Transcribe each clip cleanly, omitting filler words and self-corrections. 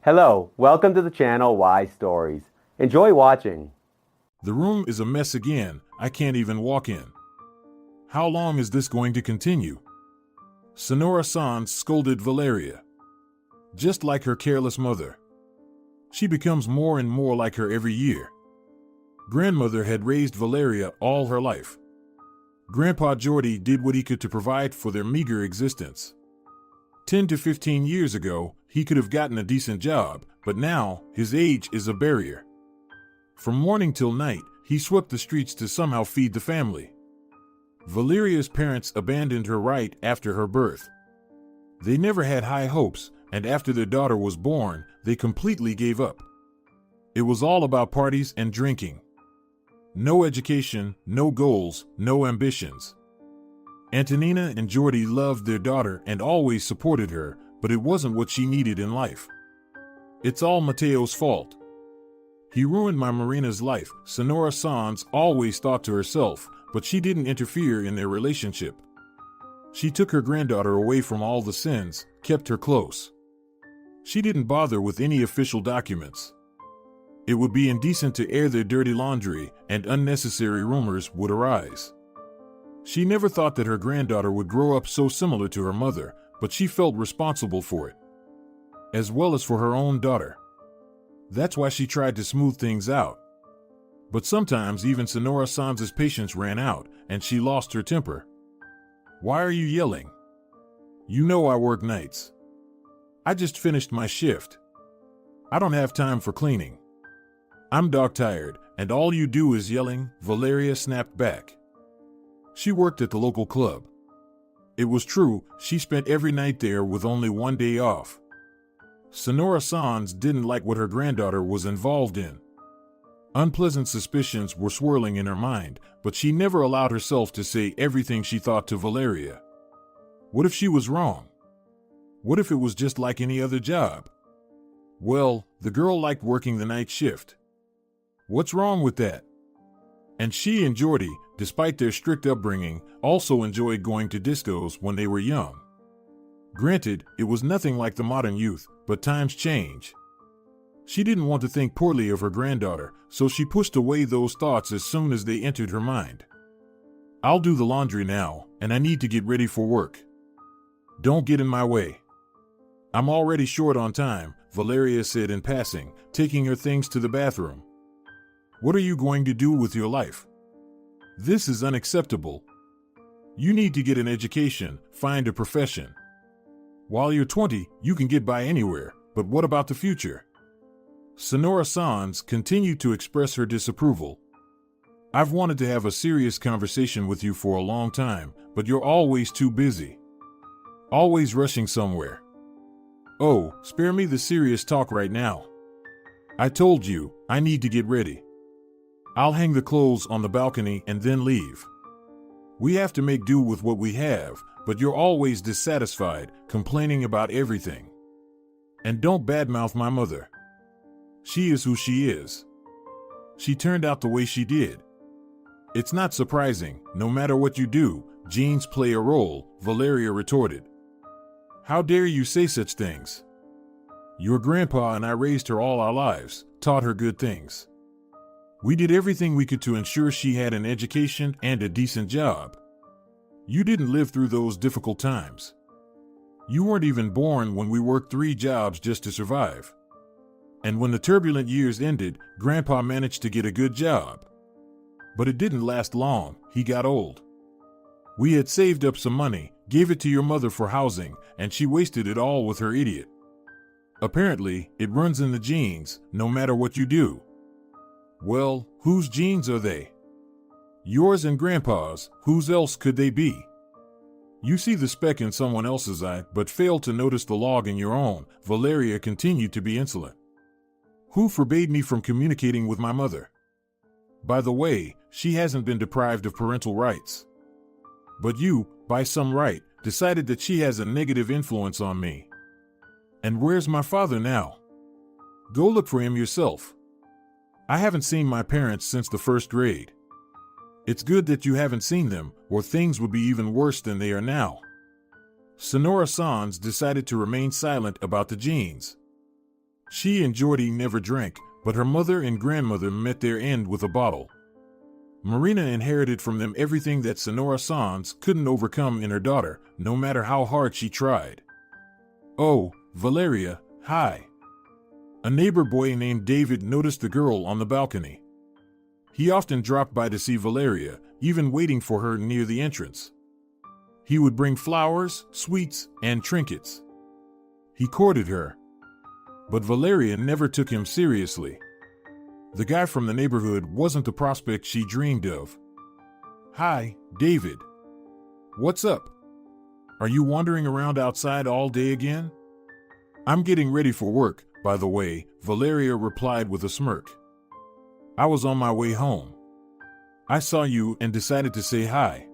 Hello, welcome to the channel Why Stories. Enjoy watching. The room is a mess again. I can't even walk in. How long is this going to continue? Senora Sanz scolded Valeria. Just like her careless mother. She becomes more and more like her every year. Grandmother had raised Valeria all her life. Grandpa Jordi did what he could to provide for their meager existence. 10 to 15 years ago, he could have gotten a decent job, but now, his age is a barrier. From morning till night, he swept the streets to somehow feed the family. Valeria's parents abandoned her right after her birth. They never had high hopes, and after their daughter was born, they completely gave up. It was all about parties and drinking. No education, no goals, no ambitions. Antonina and Jordi loved their daughter and always supported her, but it wasn't what she needed in life. It's all Mateo's fault. He ruined my Marina's life, Senora Sanz always thought to herself, but she didn't interfere in their relationship. She took her granddaughter away from all the sins, kept her close. She didn't bother with any official documents. It would be indecent to air their dirty laundry, and unnecessary rumors would arise. She never thought that her granddaughter would grow up so similar to her mother, but she felt responsible for it, as well as for her own daughter. That's why she tried to smooth things out. But sometimes even Senora Sanz's patience ran out, and she lost her temper. Why are you yelling? You know I work nights. I just finished my shift. I don't have time for cleaning. I'm dog-tired, and all you do is yelling, Valeria snapped back. She worked at the local club. It was true, she spent every night there with only one day off. Senora Sanz didn't like what her granddaughter was involved in. Unpleasant suspicions were swirling in her mind, but she never allowed herself to say everything she thought to Valeria. What if she was wrong? What if it was just like any other job? Well, the girl liked working the night shift. What's wrong with that? And she and Jordi, despite their strict upbringing, also enjoyed going to discos when they were young. Granted, it was nothing like the modern youth, but times change. She didn't want to think poorly of her granddaughter, so she pushed away those thoughts as soon as they entered her mind. I'll do the laundry now, and I need to get ready for work. Don't get in my way. I'm already short on time, Valeria said in passing, taking her things to the bathroom. What are you going to do with your life? This is unacceptable. You need to get an education, find a profession. While you're 20, you can get by anywhere, but what about the future? Senora Sanz continued to express her disapproval. I've wanted to have a serious conversation with you for a long time, but you're always too busy. Always rushing somewhere. Oh, spare me the serious talk right now. I told you, I need to get ready. I'll hang the clothes on the balcony and then leave. We have to make do with what we have, but you're always dissatisfied, complaining about everything. And don't badmouth my mother. She is who she is. She turned out the way she did. It's not surprising, no matter what you do, genes play a role, Valeria retorted. How dare you say such things? Your grandpa and I raised her all our lives, taught her good things. We did everything we could to ensure she had an education and a decent job. You didn't live through those difficult times. You weren't even born when we worked 3 jobs just to survive. And when the turbulent years ended, Grandpa managed to get a good job. But it didn't last long, he got old. We had saved up some money, gave it to your mother for housing, and she wasted it all with her idiot. Apparently, it runs in the genes, no matter what you do. Well, whose genes are they? Yours and Grandpa's, whose else could they be? You see the speck in someone else's eye, but fail to notice the log in your own, Valeria continued to be insolent. Who forbade me from communicating with my mother? By the way, she hasn't been deprived of parental rights. But you, by some right, decided that she has a negative influence on me. And where's my father now? Go look for him yourself. I haven't seen my parents since the 1st grade. It's good that you haven't seen them, or things would be even worse than they are now. Senora Sanz decided to remain silent about the genes. She and Jordi never drank, but her mother and grandmother met their end with a bottle. Marina inherited from them everything that Senora Sanz couldn't overcome in her daughter, no matter how hard she tried. "Oh, Valeria, hi." A neighbor boy named David noticed the girl on the balcony. He often dropped by to see Valeria, even waiting for her near the entrance. He would bring flowers, sweets, and trinkets. He courted her. But Valeria never took him seriously. The guy from the neighborhood wasn't the prospect she dreamed of. "Hi, David. What's up? Are you wandering around outside all day again?" "I'm getting ready for work, by the way," Valeria replied with a smirk. "I was on my way home. I saw you and decided to say hi.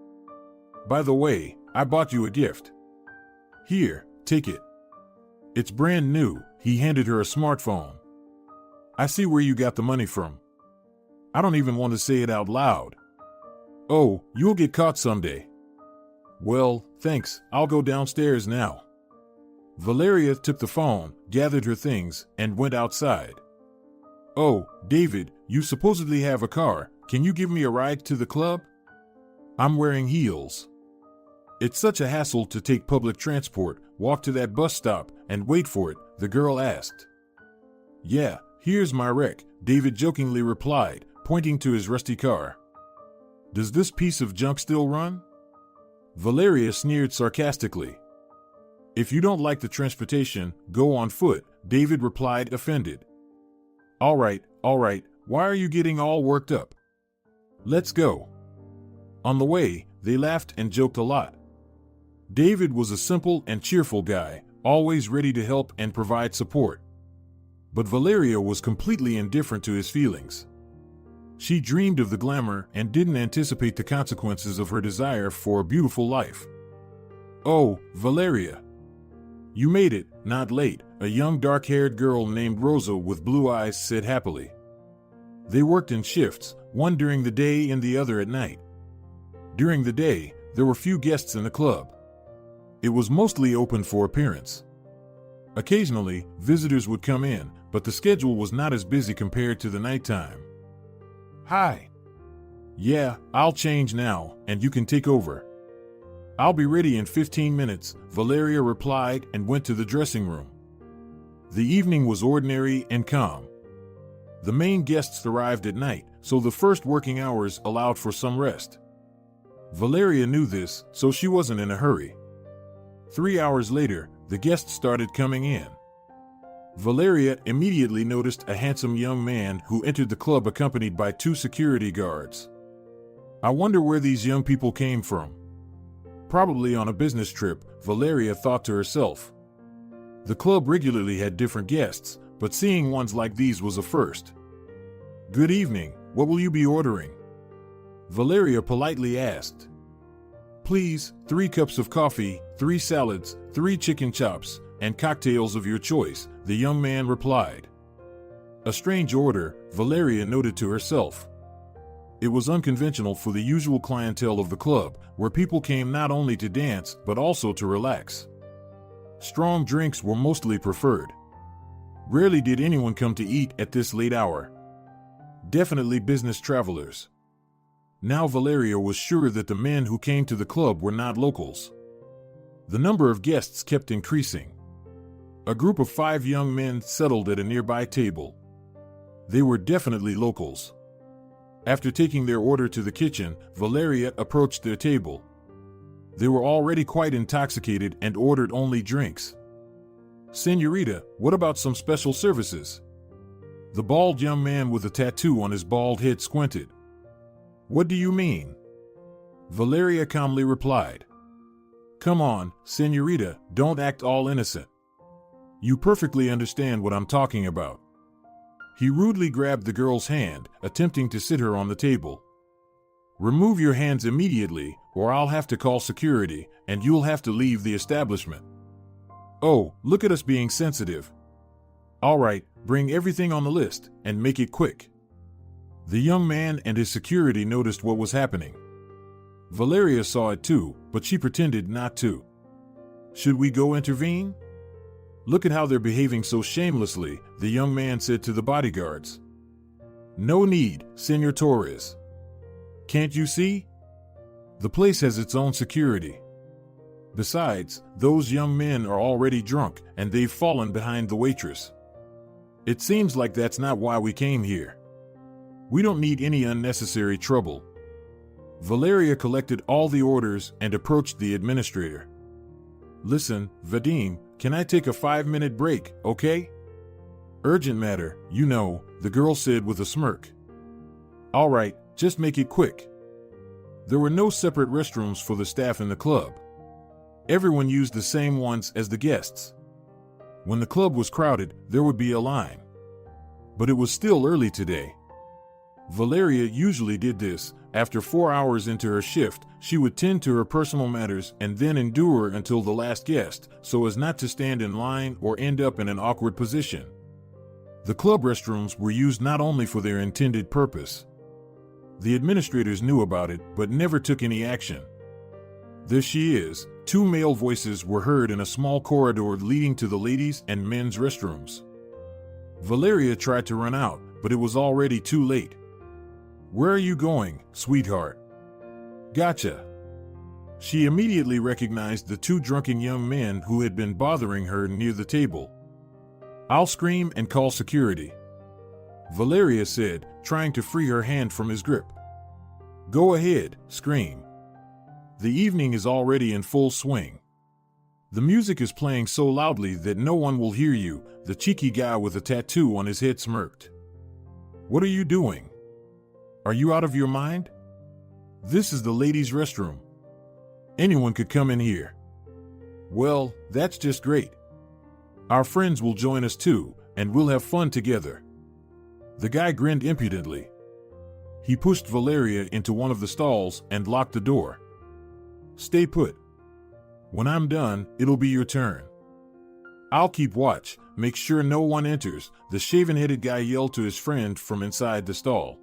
By the way, I bought you a gift. Here, take it. It's brand new." He handed her a smartphone. "I see where you got the money from. I don't even want to say it out loud." "Oh, you'll get caught someday." "Well, thanks, I'll go downstairs now." Valeria took the phone, gathered her things, and went outside. "Oh, David, you supposedly have a car. Can you give me a ride to the club? I'm wearing heels. It's such a hassle to take public transport, walk to that bus stop, and wait for it," the girl asked. "Yeah, here's my wreck," David jokingly replied, pointing to his rusty car. "Does this piece of junk still run?" Valeria sneered sarcastically. "If you don't like the transportation, go on foot," David replied, offended. All right, why are you getting all worked up? Let's go." On the way, they laughed and joked a lot. David was a simple and cheerful guy, always ready to help and provide support. But Valeria was completely indifferent to his feelings. She dreamed of the glamour and didn't anticipate the consequences of her desire for a beautiful life. "Oh, Valeria. You made it, not late," a young dark-haired girl named Rosa with blue eyes said happily. They worked in shifts, one during the day and the other at night. During the day, there were few guests in the club. It was mostly open for appearance. Occasionally, visitors would come in, but the schedule was not as busy compared to the nighttime. "Hi." "Yeah, I'll change now, and you can take over." "I'll be ready in 15 minutes, Valeria replied and went to the dressing room. The evening was ordinary and calm. The main guests arrived at night, so the first working hours allowed for some rest. Valeria knew this, so she wasn't in a hurry. 3 hours later, the guests started coming in. Valeria immediately noticed a handsome young man who entered the club accompanied by 2 security guards. "I wonder where these young people came from. Probably on a business trip," Valeria thought to herself. The club regularly had different guests, but seeing ones like these was a first. "Good evening, what will you be ordering?" Valeria politely asked. "Please, 3 cups of coffee, 3 salads, 3 chicken chops, and cocktails of your choice," the young man replied. A strange order, Valeria noted to herself. It was unconventional for the usual clientele of the club, where people came not only to dance but also to relax. Strong drinks were mostly preferred. Rarely did anyone come to eat at this late hour. Definitely business travelers. Now Valeria was sure that the men who came to the club were not locals. The number of guests kept increasing. A group of 5 young men settled at a nearby table. They were definitely locals. After taking their order to the kitchen, Valeria approached their table. They were already quite intoxicated and ordered only drinks. "Senorita, what about some special services?" The bald young man with a tattoo on his bald head squinted. "What do you mean?" Valeria calmly replied. "Come on, senorita, don't act all innocent. You perfectly understand what I'm talking about." He rudely grabbed the girl's hand, attempting to sit her on the table. "Remove your hands immediately, or I'll have to call security, and you'll have to leave the establishment." "Oh, look at us being sensitive. All right, bring everything on the list, and make it quick." The young man and his security noticed what was happening. Valeria saw it too, but she pretended not to. "Should we go intervene?" Look at how they're behaving so shamelessly, the young man said to the bodyguards. No need, Senor Torres. Can't you see? The place has its own security. Besides, those young men are already drunk and they've fallen behind the waitress. It seems like that's not why we came here. We don't need any unnecessary trouble. Valeria collected all the orders and approached the administrator. Listen, Vadim, can I take a 5-minute break, okay? Urgent matter, you know, the girl said with a smirk. All right, just make it quick. There were no separate restrooms for the staff in the club. Everyone used the same ones as the guests. When the club was crowded, there would be a line. But it was still early today. Valeria usually did this. After 4 hours into her shift, she would tend to her personal matters and then endure until the last guest, so as not to stand in line or end up in an awkward position. The club restrooms were used not only for their intended purpose. The administrators knew about it but never took any action. There she is. 2 male voices were heard in a small corridor leading to the ladies' and men's restrooms. Valeria tried to run out, but it was already too late. Where are you going, sweetheart? Gotcha. She immediately recognized the 2 drunken young men who had been bothering her near the table. I'll scream and call security, Valeria said, trying to free her hand from his grip. Go ahead, scream. The evening is already in full swing. The music is playing so loudly that no one will hear you, the cheeky guy with a tattoo on his head smirked. What are you doing? Are you out of your mind? This is the ladies' restroom. Anyone could come in here. Well, that's just great. Our friends will join us too, and we'll have fun together. The guy grinned impudently. He pushed Valeria into one of the stalls and locked the door. Stay put. When I'm done, it'll be your turn. I'll keep watch, make sure no one enters, the shaven-headed guy yelled to his friend from inside the stall.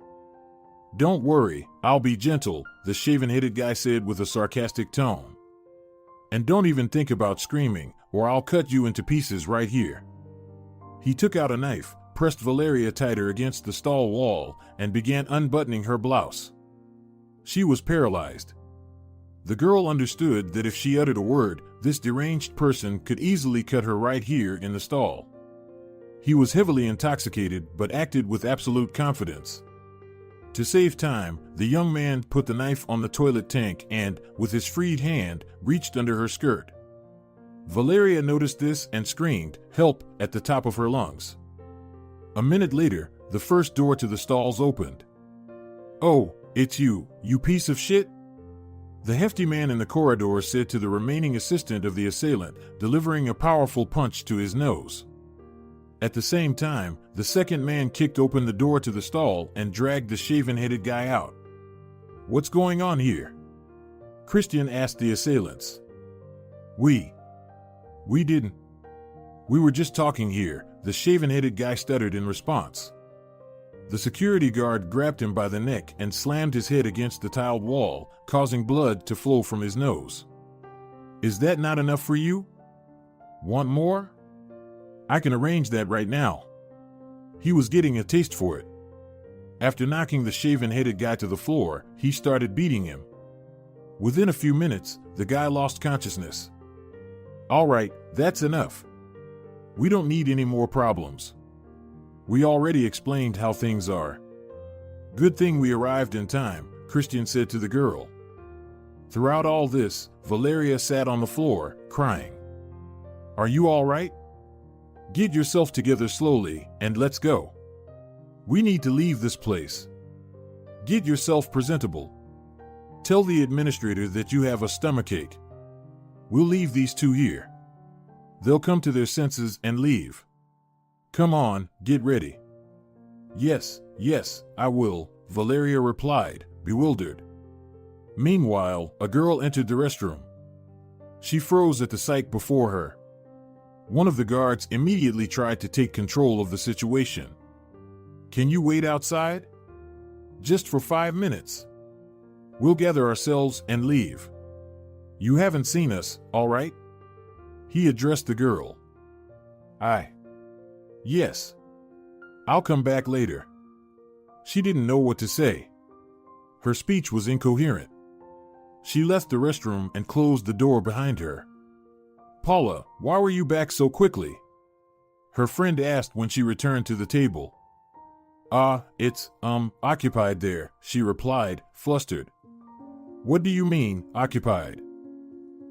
Don't worry, I'll be gentle, the shaven-headed guy said with a sarcastic tone. And don't even think about screaming, or I'll cut you into pieces right here. He took out a knife, pressed Valeria tighter against the stall wall, and began unbuttoning her blouse. She was paralyzed. The girl understood that if she uttered a word, this deranged person could easily cut her right here in the stall. He was heavily intoxicated but acted with absolute confidence. To save time, the young man put the knife on the toilet tank and, with his freed hand, reached under her skirt. Valeria noticed this and screamed, "Help!" at the top of her lungs. A minute later, the first door to the stalls opened. Oh, it's you, you piece of shit? The hefty man in the corridor said to the remaining assistant of the assailant, delivering a powerful punch to his nose. At the same time, the second man kicked open the door to the stall and dragged the shaven-headed guy out. What's going on here? Christian asked the assailants. We didn't. We were just talking here, the shaven-headed guy stuttered in response. The security guard grabbed him by the neck and slammed his head against the tiled wall, causing blood to flow from his nose. Is that not enough for you? Want more? I can arrange that right now. He was getting a taste for it. After knocking the shaven-headed guy to the floor, he started beating him. Within a few minutes, the guy lost consciousness. All right, that's enough. We don't need any more problems. We already explained how things are. Good thing we arrived in time, Christian said to the girl. Throughout all this, Valeria sat on the floor, crying. Are you all right? Get yourself together slowly, and let's go. We need to leave this place. Get yourself presentable. Tell the administrator that you have a stomachache. We'll leave these 2 here. They'll come to their senses and leave. Come on, get ready. Yes, I will, Valeria replied, bewildered. Meanwhile, a girl entered the restroom. She froze at the sight before her. One of the guards immediately tried to take control of the situation. Can you wait outside? Just for 5 minutes. We'll gather ourselves and leave. You haven't seen us, all right? He addressed the girl. Yes. I'll come back later. She didn't know what to say. Her speech was incoherent. She left the restroom and closed the door behind her. Paula, why were you back so quickly? Her friend asked when she returned to the table. It's, occupied there, she replied, flustered. What do you mean, occupied?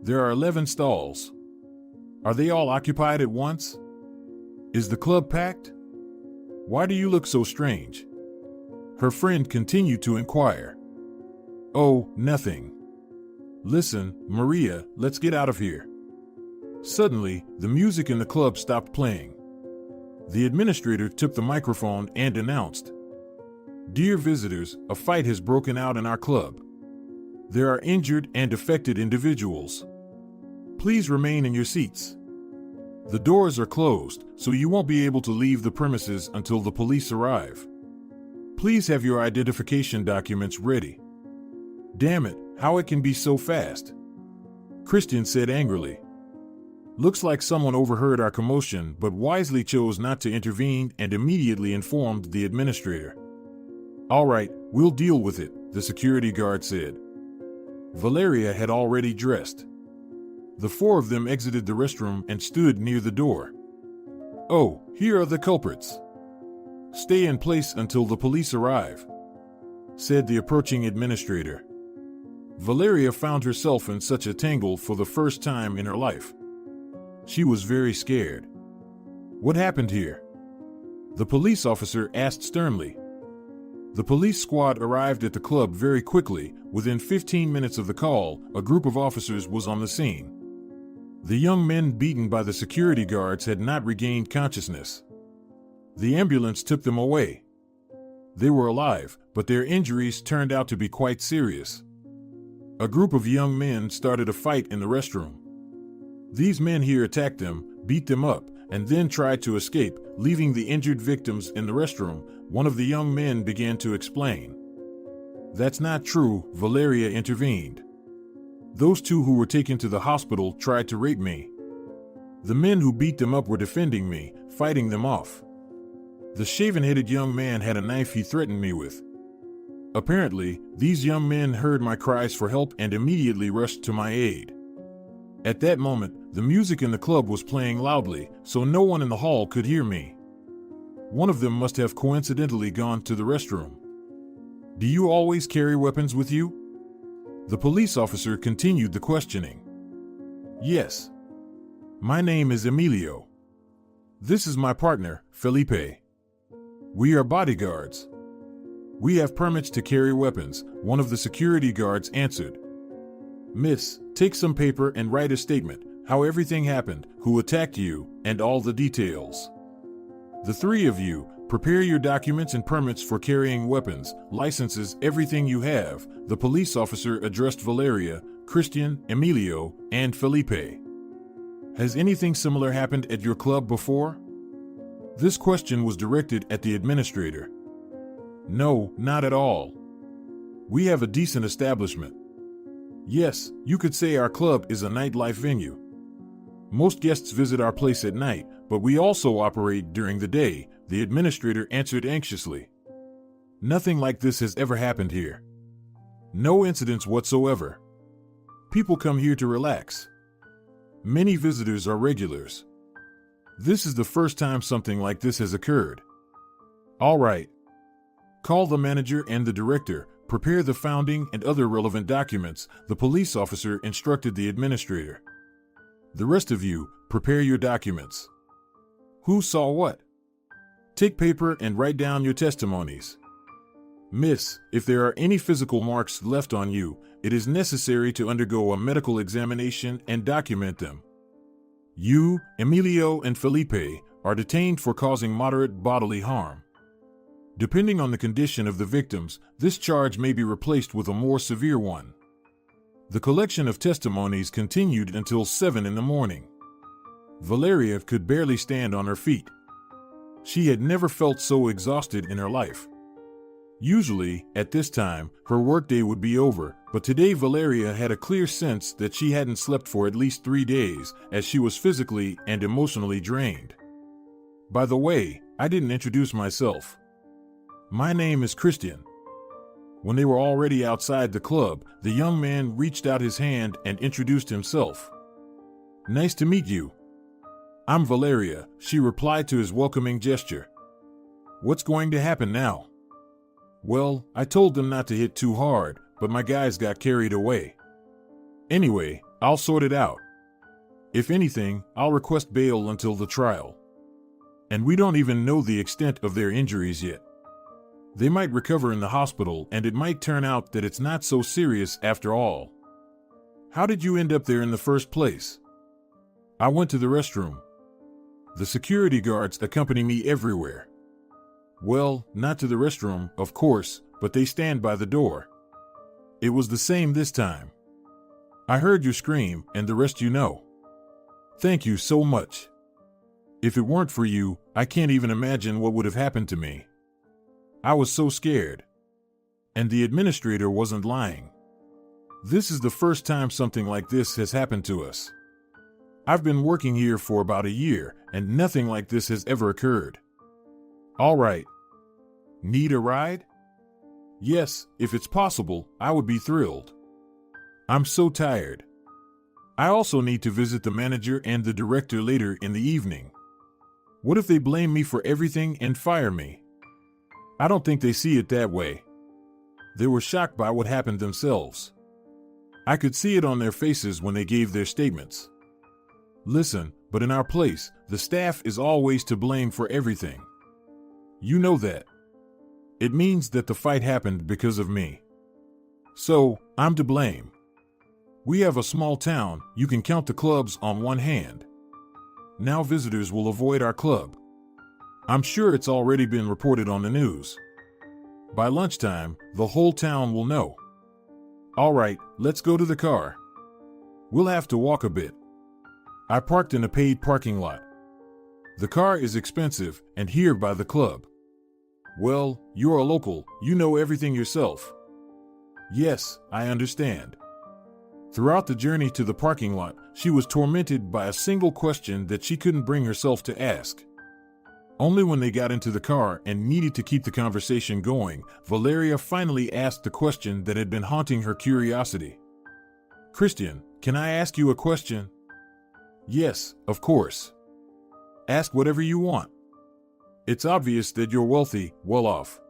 There are 11 stalls. Are they all occupied at once? Is the club packed? Why do you look so strange? Her friend continued to inquire. Oh, nothing. Listen, Maria, let's get out of here. Suddenly, the music in the club stopped playing. The administrator took the microphone and announced, Dear visitors, a fight has broken out in our club. There are injured and affected individuals. Please remain in your seats. The doors are closed, so you won't be able to leave the premises until the police arrive. Please have your identification documents ready. Damn it, how it can be so fast? Christian said angrily. Looks like someone overheard our commotion but wisely chose not to intervene and immediately informed the administrator. All right, we'll deal with it, the security guard said. Valeria had already dressed. The four of them exited the restroom and stood near the door. Oh, here are the culprits. Stay in place until the police arrive, said the approaching administrator. Valeria found herself in such a tangle for the first time in her life. She was very scared. What happened here? The police officer asked sternly. The police squad arrived at the club very quickly. Within 15 minutes of the call, a group of officers was on the scene. The young men beaten by the security guards had not regained consciousness. The ambulance took them away. They were alive, but their injuries turned out to be quite serious. A group of young men started a fight in the restroom. These men here attacked them, beat them up, and then tried to escape, leaving the injured victims in the restroom. One of the young men began to explain. That's not true, Valeria intervened. Those two who were taken to the hospital tried to rape me. The men who beat them up were defending me, fighting them off. The shaven-headed young man had a knife he threatened me with. Apparently, these young men heard my cries for help and immediately rushed to my aid. At that moment, the music in the club was playing loudly, so no one in the hall could hear me. One of them must have coincidentally gone to the restroom. Do you always carry weapons with you? The police officer continued the questioning. Yes. My name is Emilio. This is my partner, Felipe. We are bodyguards. We have permits to carry weapons, one of the security guards answered. Miss, take some paper and write a statement, how everything happened, who attacked you, and all the details. The three of you, prepare your documents and permits for carrying weapons, licenses, everything you have, the police officer addressed Valeria, Christian, Emilio, and Felipe. Has anything similar happened at your club before? This question was directed at the administrator. No, not at all. We have a decent establishment. Yes, you could say our club is a nightlife venue. Most guests visit our place at night, but we also operate during the day, the administrator answered anxiously. Nothing like this has ever happened here. No incidents whatsoever. People come here to relax. Many visitors are regulars. This is the first time something like this has occurred. All right. Call the manager and the director, prepare the founding and other relevant documents, the police officer instructed the administrator. The rest of you, prepare your documents. Who saw what? Take paper and write down your testimonies. Miss, if there are any physical marks left on you, it is necessary to undergo a medical examination and document them. You, Emilio and Felipe, are detained for causing moderate bodily harm. Depending on the condition of the victims, this charge may be replaced with a more severe one. The collection of testimonies continued until 7 in the morning. Valeria could barely stand on her feet. She had never felt so exhausted in her life. Usually, at this time, her workday would be over, but today Valeria had a clear sense that she hadn't slept for at least 3 days, as she was physically and emotionally drained. By the way, I didn't introduce myself. My name is Christian. When they were already outside the club, the young man reached out his hand and introduced himself. Nice to meet you. I'm Valeria, she replied to his welcoming gesture. What's going to happen now? Well, I told them not to hit too hard, but my guys got carried away. Anyway, I'll sort it out. If anything, I'll request bail until the trial. And we don't even know the extent of their injuries yet. They might recover in the hospital, and it might turn out that it's not so serious after all. How did you end up there in the first place? I went to the restroom. The security guards accompany me everywhere. Well, not to the restroom, of course, but they stand by the door. It was the same this time. I heard you scream, and the rest you know. Thank you so much. If it weren't for you, I can't even imagine what would have happened to me. I was so scared. And the administrator wasn't lying. This is the first time something like this has happened to us. I've been working here for about a year, and nothing like this has ever occurred. All right. Need a ride? Yes, if it's possible, I would be thrilled. I'm so tired. I also need to visit the manager and the director later in the evening. What if they blame me for everything and fire me? I don't think they see it that way. They were shocked by what happened themselves. I could see it on their faces when they gave their statements. Listen, but in our place, the staff is always to blame for everything. You know that. It means that the fight happened because of me. So, I'm to blame. We have a small town, you can count the clubs on one hand. Now visitors will avoid our club. I'm sure it's already been reported on the news. By lunchtime, the whole town will know. All right, let's go to the car. We'll have to walk a bit. I parked in a paid parking lot. The car is expensive, and here by the club. Well, you're a local, you know everything yourself. Yes, I understand. Throughout the journey to the parking lot, she was tormented by a single question that she couldn't bring herself to ask. Only when they got into the car and needed to keep the conversation going, Valeria finally asked the question that had been haunting her curiosity. Christian, can I ask you a question? Yes, of course. Ask whatever you want. It's obvious that you're wealthy, well off.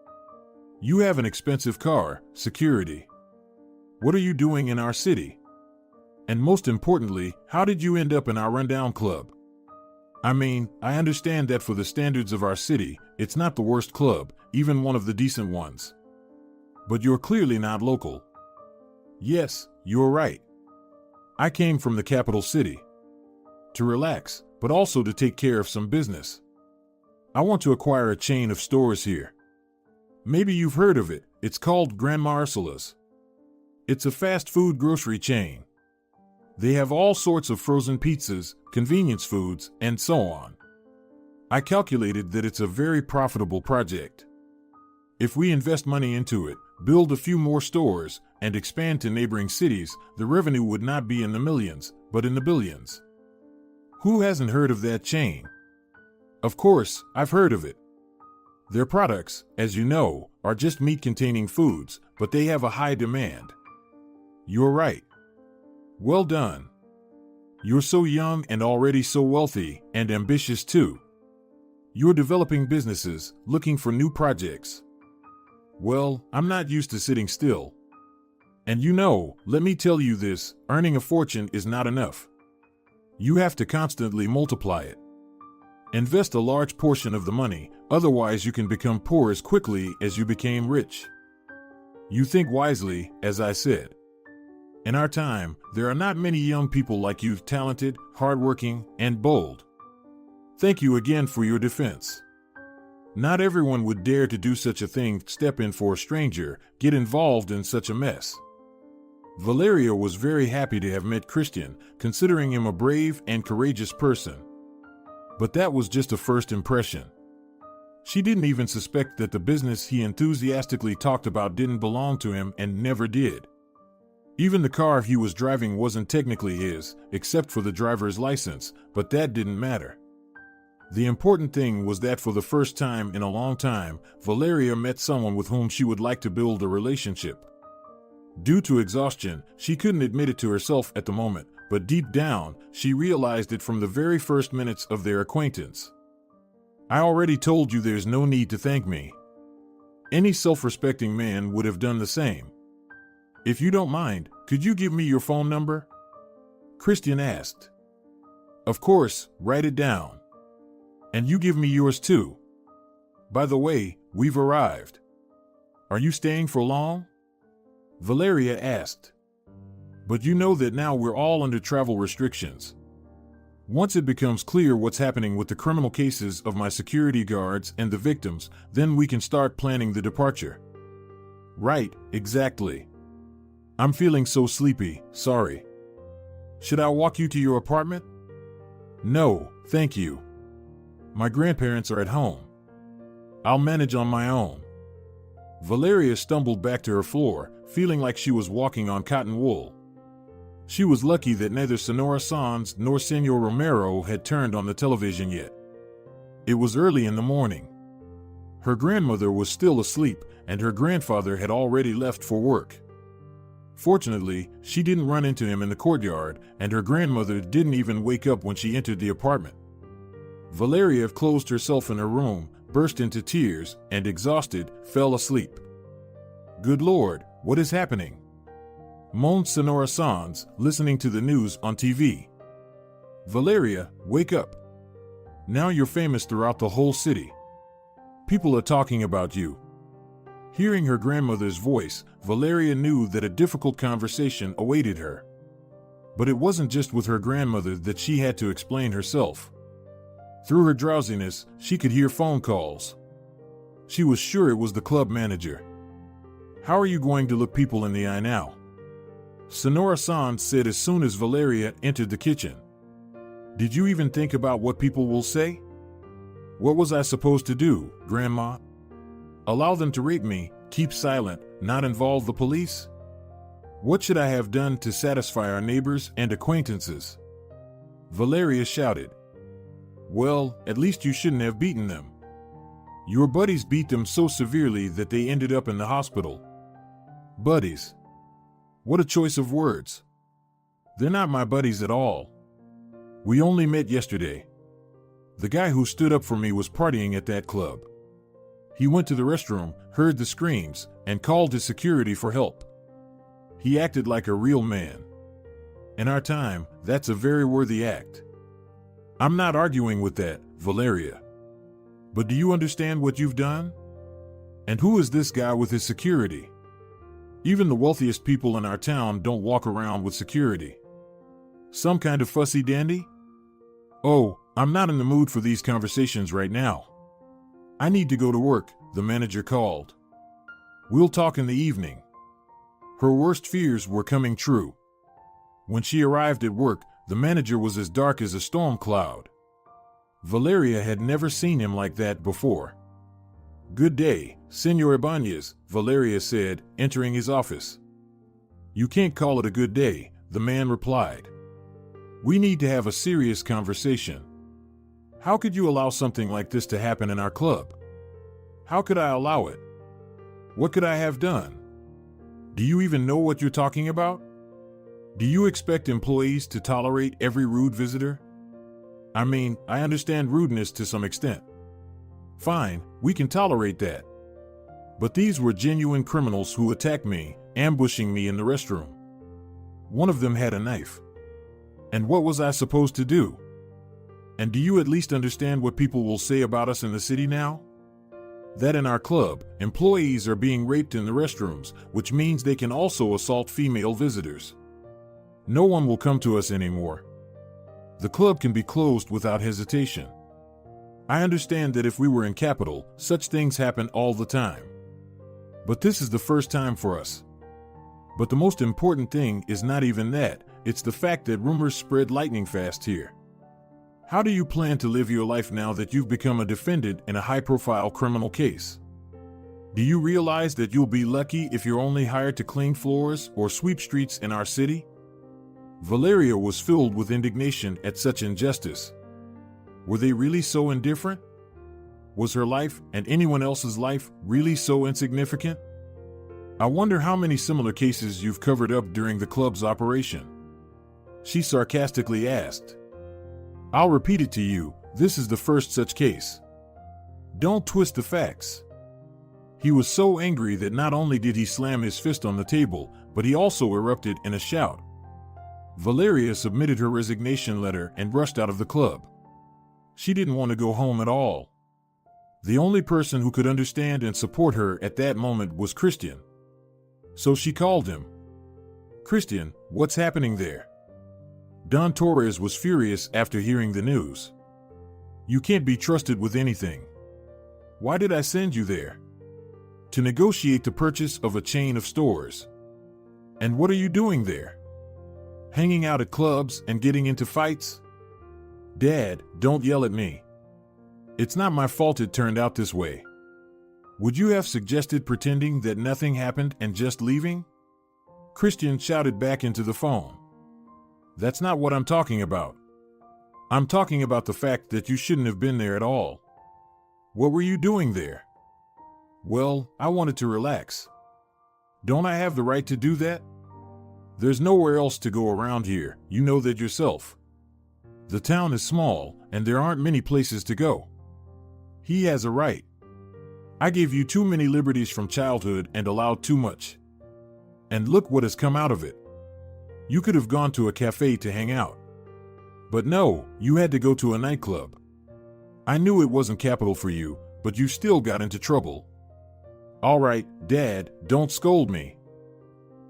You have an expensive car, security. What are you doing in our city? And most importantly, how did you end up in our rundown club? I mean, I understand that for the standards of our city, it's not the worst club, even one of the decent ones. But you're clearly not local. Yes, you're right. I came from the capital city. To relax, but also to take care of some business. I want to acquire a chain of stores here. Maybe you've heard of it, it's called Grandma Ursula's. It's a fast food grocery chain. They have all sorts of frozen pizzas, convenience foods, and so on. I calculated that it's a very profitable project. If we invest money into it, build a few more stores, and expand to neighboring cities, the revenue would not be in the millions, but in the billions. Who hasn't heard of that chain? Of course, I've heard of it. Their products, as you know, are just meat-containing foods, but they have a high demand. You're right. Well done. You're so young and already so wealthy, and ambitious too. You're developing businesses, looking for new projects. Well, I'm not used to sitting still. And you know, let me tell you this, earning a fortune is not enough. You have to constantly multiply it. Invest a large portion of the money, otherwise you can become poor as quickly as you became rich. You think wisely, as I said. In our time, there are not many young people like you, talented, hardworking, and bold. Thank you again for your defense. Not everyone would dare to do such a thing, step in for a stranger, get involved in such a mess. Valeria was very happy to have met Christian, considering him a brave and courageous person. But that was just a first impression. She didn't even suspect that the business he enthusiastically talked about didn't belong to him and never did. Even the car he was driving wasn't technically his, except for the driver's license, but that didn't matter. The important thing was that for the first time in a long time, Valeria met someone with whom she would like to build a relationship. Due to exhaustion, she couldn't admit it to herself at the moment, but deep down, she realized it from the very first minutes of their acquaintance. I already told you there's no need to thank me. Any self-respecting man would have done the same. If you don't mind, could you give me your phone number? Christian asked. Of course, write it down. And you give me yours too. By the way, we've arrived. Are you staying for long? Valeria asked. But you know that now we're all under travel restrictions. Once it becomes clear what's happening with the criminal cases of my security guards and the victims, then we can start planning the departure. Right, exactly. I'm feeling so sleepy, sorry. Should I walk you to your apartment? No, thank you. My grandparents are at home. I'll manage on my own. Valeria stumbled back to her floor, feeling like she was walking on cotton wool. She was lucky that neither Senora Sanz nor Senor Romero had turned on the television yet. It was early in the morning. Her grandmother was still asleep, and her grandfather had already left for work. Fortunately, she didn't run into him in the courtyard, and her grandmother didn't even wake up when she entered the apartment. Valeria closed herself in her room, burst into tears, and exhausted, fell asleep. Good Lord, what is happening? Moaned Senora Sanz, listening to the news on TV. Valeria, wake up. Now you're famous throughout the whole city. People are talking about you. Hearing her grandmother's voice, Valeria knew that a difficult conversation awaited her. But it wasn't just with her grandmother that she had to explain herself. Through her drowsiness, she could hear phone calls. She was sure it was the club manager. How are you going to look people in the eye now? Senora Sanz said as soon as Valeria entered the kitchen. Did you even think about what people will say? What was I supposed to do, Grandma? Allow them to rape me, keep silent, not involve the police? What should I have done to satisfy our neighbors and acquaintances? Valeria shouted. Well, at least you shouldn't have beaten them. Your buddies beat them so severely that they ended up in the hospital. Buddies. What a choice of words. They're not my buddies at all. We only met yesterday. The guy who stood up for me was partying at that club. He went to the restroom, heard the screams, and called his security for help. He acted like a real man. In our time, that's a very worthy act. I'm not arguing with that, Valeria. But do you understand what you've done? And who is this guy with his security? Even the wealthiest people in our town don't walk around with security. Some kind of fussy dandy? Oh, I'm not in the mood for these conversations right now. I need to go to work, the manager called. We'll talk in the evening. Her worst fears were coming true. When she arrived at work, the manager was as dark as a storm cloud. Valeria had never seen him like that before. Good day, Senor Ibanez, Valeria said, entering his office. You can't call it a good day, the man replied. We need to have a serious conversation. How could you allow something like this to happen in our club? How could I allow it? What could I have done? Do you even know what you're talking about? Do you expect employees to tolerate every rude visitor? I mean, I understand rudeness to some extent. Fine, we can tolerate that. But these were genuine criminals who attacked me, ambushing me in the restroom. One of them had a knife. And what was I supposed to do? And do you at least understand what people will say about us in the city now? That in our club, employees are being raped in the restrooms, which means they can also assault female visitors. No one will come to us anymore. The club can be closed without hesitation. I understand that if we were in capital, such things happen all the time. But this is the first time for us. But the most important thing is not even that, it's the fact that rumors spread lightning fast here. How do you plan to live your life now that you've become a defendant in a high-profile criminal case? Do you realize that you'll be lucky if you're only hired to clean floors or sweep streets in our city? Valeria was filled with indignation at such injustice. Were they really so indifferent? Was her life and anyone else's life really so insignificant? I wonder how many similar cases you've covered up during the club's operation. She sarcastically asked. I'll repeat it to you, this is the first such case. Don't twist the facts. He was so angry that not only did he slam his fist on the table, but he also erupted in a shout. Valeria submitted her resignation letter and rushed out of the club. She didn't want to go home at all. The only person who could understand and support her at that moment was Christian. So she called him. Christian, what's happening there? Don Torres was furious after hearing the news. You can't be trusted with anything. Why did I send you there? To negotiate the purchase of a chain of stores. And what are you doing there? Hanging out at clubs and getting into fights? Dad, don't yell at me. It's not my fault it turned out this way. Would you have suggested pretending that nothing happened and just leaving? Christian shouted back into the phone. That's not what I'm talking about. I'm talking about the fact that you shouldn't have been there at all. What were you doing there? Well, I wanted to relax. Don't I have the right to do that? There's nowhere else to go around here, you know that yourself. The town is small, and there aren't many places to go. He has a right. I gave you too many liberties from childhood and allowed too much. And look what has come out of it. You could have gone to a cafe to hang out. But no, you had to go to a nightclub. I knew it wasn't capital for you, but you still got into trouble. All right, Dad, don't scold me.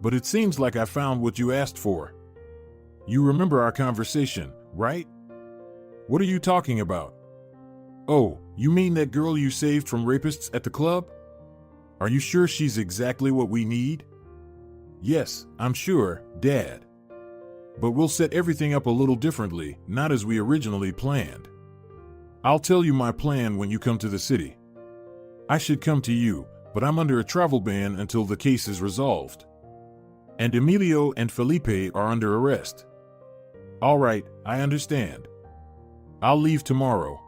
But it seems like I found what you asked for. You remember our conversation, right? What are you talking about? Oh, you mean that girl you saved from rapists at the club? Are you sure she's exactly what we need? Yes, I'm sure, Dad. But we'll set everything up a little differently, not as we originally planned. I'll tell you my plan when you come to the city. I should come to you, but I'm under a travel ban until the case is resolved. And Emilio and Felipe are under arrest. All right, I understand. I'll leave tomorrow.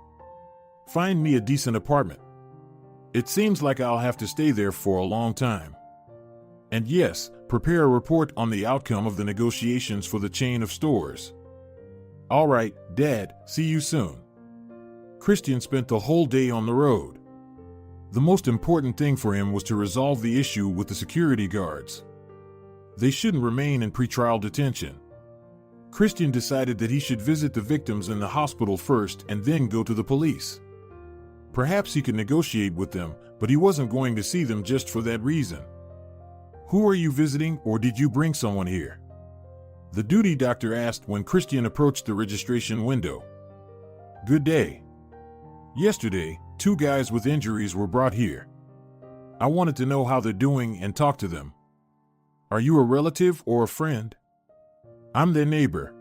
Find me a decent apartment. It seems like I'll have to stay there for a long time. And yes, prepare a report on the outcome of the negotiations for the chain of stores. All right, Dad, see you soon. Christian spent the whole day on the road. The most important thing for him was to resolve the issue with the security guards. They shouldn't remain in pretrial detention. Christian decided that he should visit the victims in the hospital first and then go to the police. Perhaps he could negotiate with them, but he wasn't going to see them just for that reason. Who are you visiting, or did you bring someone here? The duty doctor asked when Christian approached the registration window. Good day. Yesterday, 2 guys with injuries were brought here. I wanted to know how they're doing and talk to them. Are you a relative or a friend? I'm their neighbor.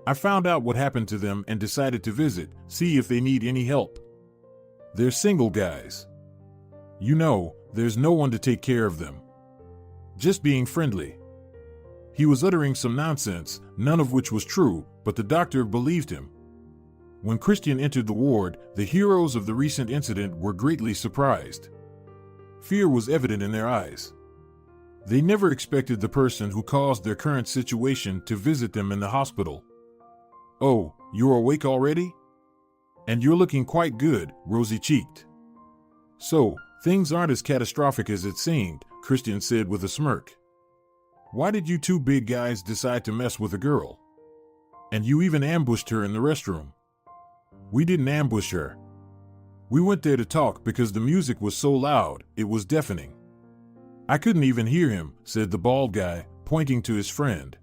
I found out what happened to them and decided to visit, see if they need any help. They're single guys. You know, there's no one to take care of them. Just being friendly. He was uttering some nonsense, none of which was true, but the doctor believed him. When Christian entered the ward, the heroes of the recent incident were greatly surprised. Fear was evident in their eyes. They never expected the person who caused their current situation to visit them in the hospital. Oh, you're awake already? And you're looking quite good, rosy-cheeked. So, things aren't as catastrophic as it seemed, Christian said with a smirk. Why did you 2 big guys decide to mess with a girl? And you even ambushed her in the restroom. We didn't ambush her. We went there to talk because the music was so loud, it was deafening. I couldn't even hear him, said the bald guy, pointing to his friend.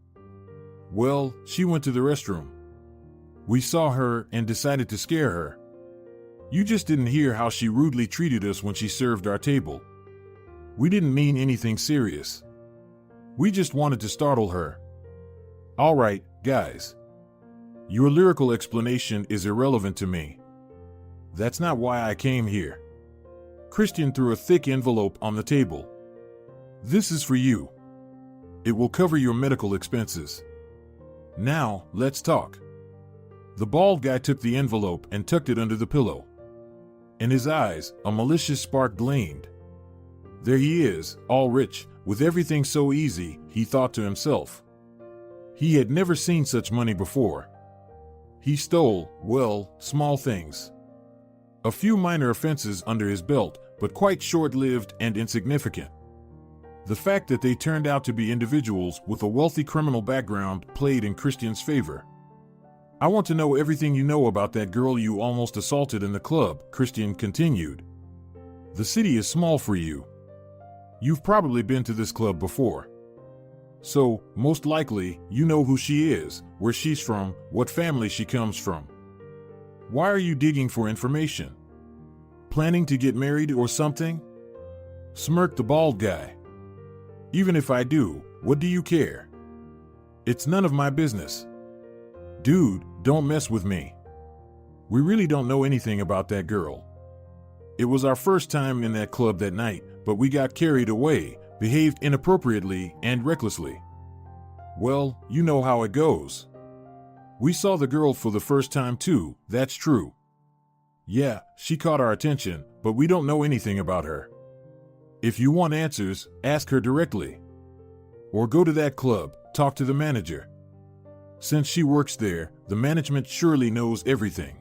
Well, she went to the restroom. We saw her and decided to scare her. You just didn't hear how she rudely treated us when she served our table. We didn't mean anything serious. We just wanted to startle her. All right, guys. Your lyrical explanation is irrelevant to me. That's not why I came here. Christian threw a thick envelope on the table. This is for you. It will cover your medical expenses. Now, let's talk. The bald guy took the envelope and tucked it under the pillow. In his eyes, a malicious spark gleamed. There he is, all rich, with everything so easy, he thought to himself. He had never seen such money before. He stole, well, small things. A few minor offenses under his belt, but quite short-lived and insignificant. The fact that they turned out to be individuals with a wealthy criminal background played in Christian's favor. I want to know everything you know about that girl you almost assaulted in the club, Christian continued. The city is small for you. You've probably been to this club before. So, most likely, you know who she is, where she's from, what family she comes from. Why are you digging for information? Planning to get married or something? Smirked the bald guy. Even if I do, what do you care? It's none of my business. Dude, don't mess with me. We really don't know anything about that girl. It was our first time in that club that night, but we got carried away, behaved inappropriately and recklessly. Well, you know how it goes. We saw the girl for the first time too, that's true. Yeah, she caught our attention, but we don't know anything about her. If you want answers, ask her directly. Or go to that club, talk to the manager. Since she works there, the management surely knows everything.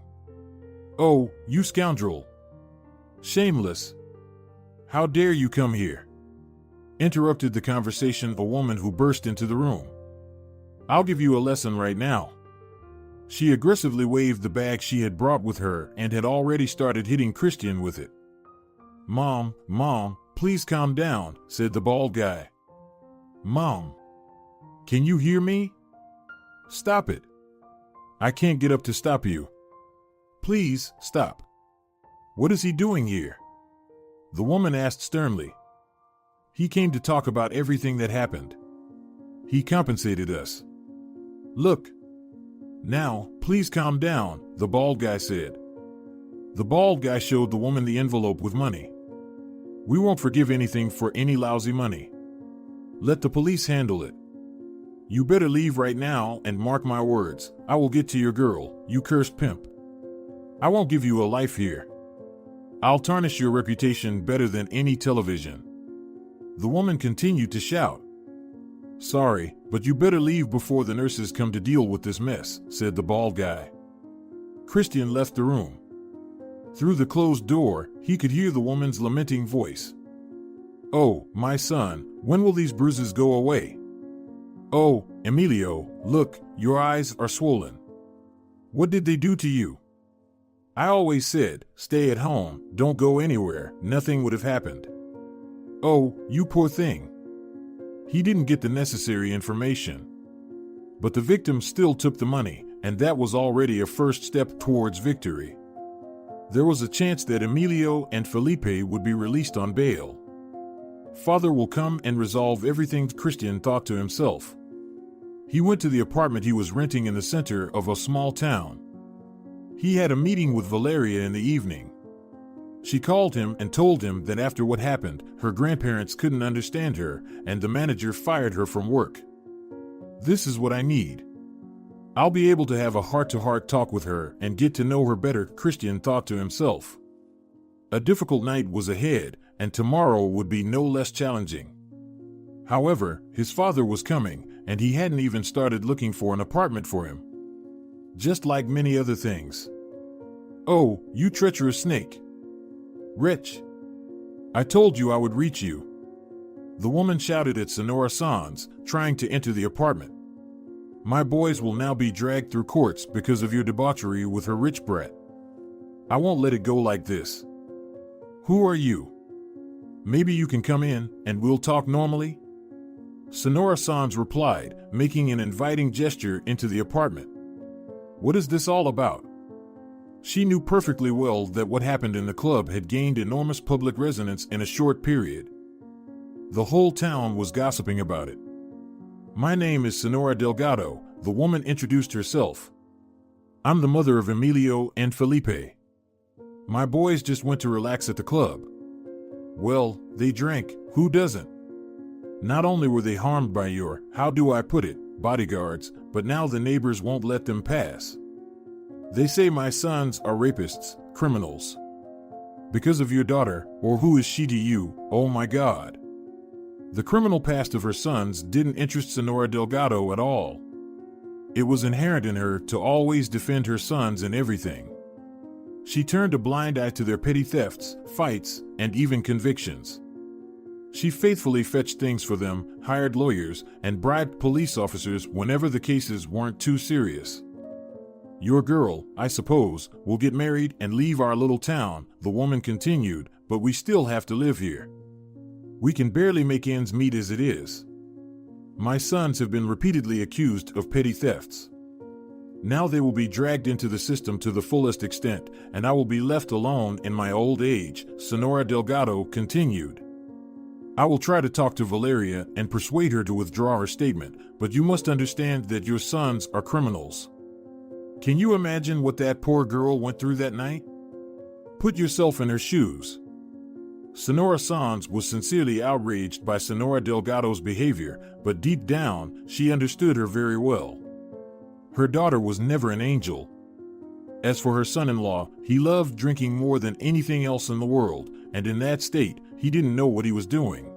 Oh, you scoundrel. Shameless. How dare you come here? Interrupted the conversation a woman who burst into the room. I'll give you a lesson right now. She aggressively waved the bag she had brought with her and had already started hitting Christian with it. Mom, please calm down, said the bald guy. Mom, can you hear me? Stop it. I can't get up to stop you. Please, stop. What is he doing here? The woman asked sternly. He came to talk about everything that happened. He compensated us. Look. Now, please calm down, the bald guy said. The bald guy showed the woman the envelope with money. We won't forgive anything for any lousy money. Let the police handle it. You better leave right now and mark my words, I will get to your girl, you cursed pimp. I won't give you a life here. I'll tarnish your reputation better than any television. The woman continued to shout. Sorry, but you better leave before the nurses come to deal with this mess, said the bald guy. Christian left the room. Through the closed door, he could hear the woman's lamenting voice. Oh, my son, when will these bruises go away? Oh, Emilio, look, your eyes are swollen. What did they do to you? I always said, stay at home, don't go anywhere, nothing would have happened. Oh, you poor thing. He didn't get the necessary information. But the victim still took the money, and that was already a first step towards victory. There was a chance that Emilio and Felipe would be released on bail. Father will come and resolve everything, Christian thought to himself. He went to the apartment he was renting in the center of a small town. He had a meeting with Valeria in the evening. She called him and told him that after what happened, her grandparents couldn't understand her, and the manager fired her from work. This is what I need. I'll be able to have a heart-to-heart talk with her and get to know her better, Christian thought to himself. A difficult night was ahead, and tomorrow would be no less challenging. However, his father was coming, and he hadn't even started looking for an apartment for him. Just like many other things. Oh, you treacherous snake. Wretch. I told you I would reach you. The woman shouted at Senora Sanz, trying to enter the apartment. My boys will now be dragged through courts because of your debauchery with her rich brat. I won't let it go like this. Who are you? Maybe you can come in, and we'll talk normally? Senora Sanz replied, making an inviting gesture into the apartment. What is this all about? She knew perfectly well that what happened in the club had gained enormous public resonance in a short period. The whole town was gossiping about it. My name is Senora Delgado, the woman introduced herself. I'm the mother of Emilio and Felipe. My boys just went to relax at the club. Well, they drank, who doesn't? Not only were they harmed by your, how do I put it, bodyguards, but now the neighbors won't let them pass. They say my sons are rapists, criminals. Because of your daughter, or who is she to you, oh my God. The criminal past of her sons didn't interest Senora Delgado at all. It was inherent in her to always defend her sons in everything. She turned a blind eye to their petty thefts, fights, and even convictions. She faithfully fetched things for them, hired lawyers, and bribed police officers whenever the cases weren't too serious. Your girl, I suppose, will get married and leave our little town, the woman continued, but we still have to live here. We can barely make ends meet as it is. My sons have been repeatedly accused of petty thefts. Now they will be dragged into the system to the fullest extent, and I will be left alone in my old age, Senora Delgado continued. I will try to talk to Valeria and persuade her to withdraw her statement, but you must understand that your sons are criminals. Can you imagine what that poor girl went through that night? Put yourself in her shoes. Senora Sanz was sincerely outraged by Senora Delgado's behavior, but deep down, she understood her very well. Her daughter was never an angel. As for her son-in-law, he loved drinking more than anything else in the world, and in that state, he didn't know what he was doing.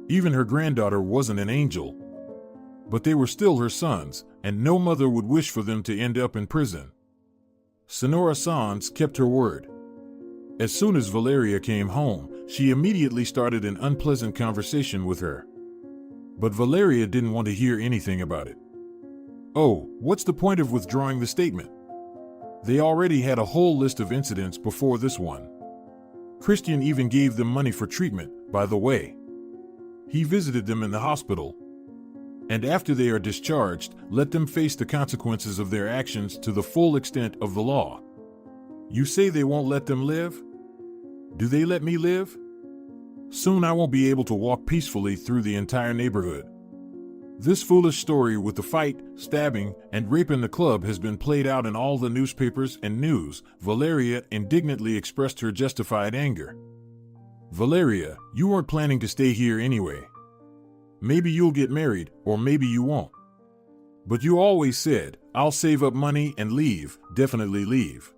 Even her granddaughter wasn't an angel. But they were still her sons, and no mother would wish for them to end up in prison. Senora Sanz kept her word. As soon as Valeria came home, she immediately started an unpleasant conversation with her. But Valeria didn't want to hear anything about it. Oh, what's the point of withdrawing the statement? They already had a whole list of incidents before this one. Christian even gave them money for treatment, by the way. He visited them in the hospital. And after they are discharged, let them face the consequences of their actions to the full extent of the law. You say they won't let them live? Do they let me live? Soon I won't be able to walk peacefully through the entire neighborhood. This foolish story with the fight, stabbing, and rape in the club has been played out in all the newspapers and news. Valeria indignantly expressed her justified anger. Valeria, you weren't planning to stay here anyway. Maybe you'll get married, or maybe you won't. But you always said, I'll save up money and leave, definitely leave.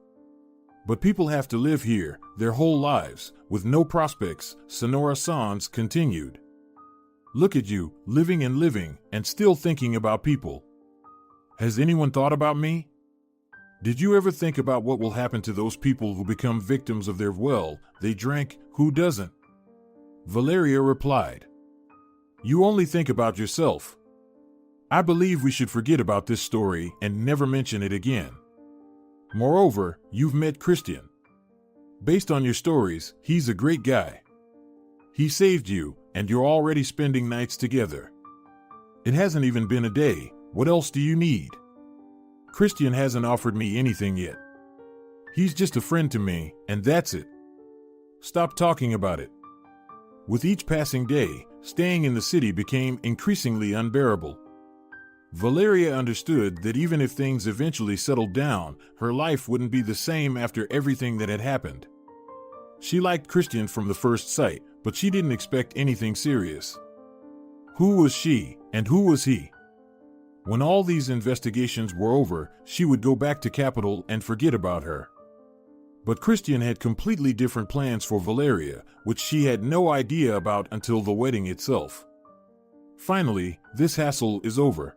But people have to live here, their whole lives, with no prospects, Senora Sanz continued. Look at you, living and still thinking about people. Has anyone thought about me? Did you ever think about what will happen to those people who become victims of their they drank, who doesn't? Valeria replied. You only think about yourself. I believe we should forget about this story and never mention it again. Moreover, you've met Christian. Based on your stories, he's a great guy. He saved you, and you're already spending nights together. It hasn't even been a day. What else do you need? Christian hasn't offered me anything yet. He's just a friend to me, and that's it. Stop talking about it. With each passing day, staying in the city became increasingly unbearable. Valeria understood that even if things eventually settled down, her life wouldn't be the same after everything that had happened. She liked Christian from the first sight, but she didn't expect anything serious. Who was she, and who was he? When all these investigations were over, she would go back to Capital and forget about her. But Christian had completely different plans for Valeria, which she had no idea about until the wedding itself. Finally, this hassle is over.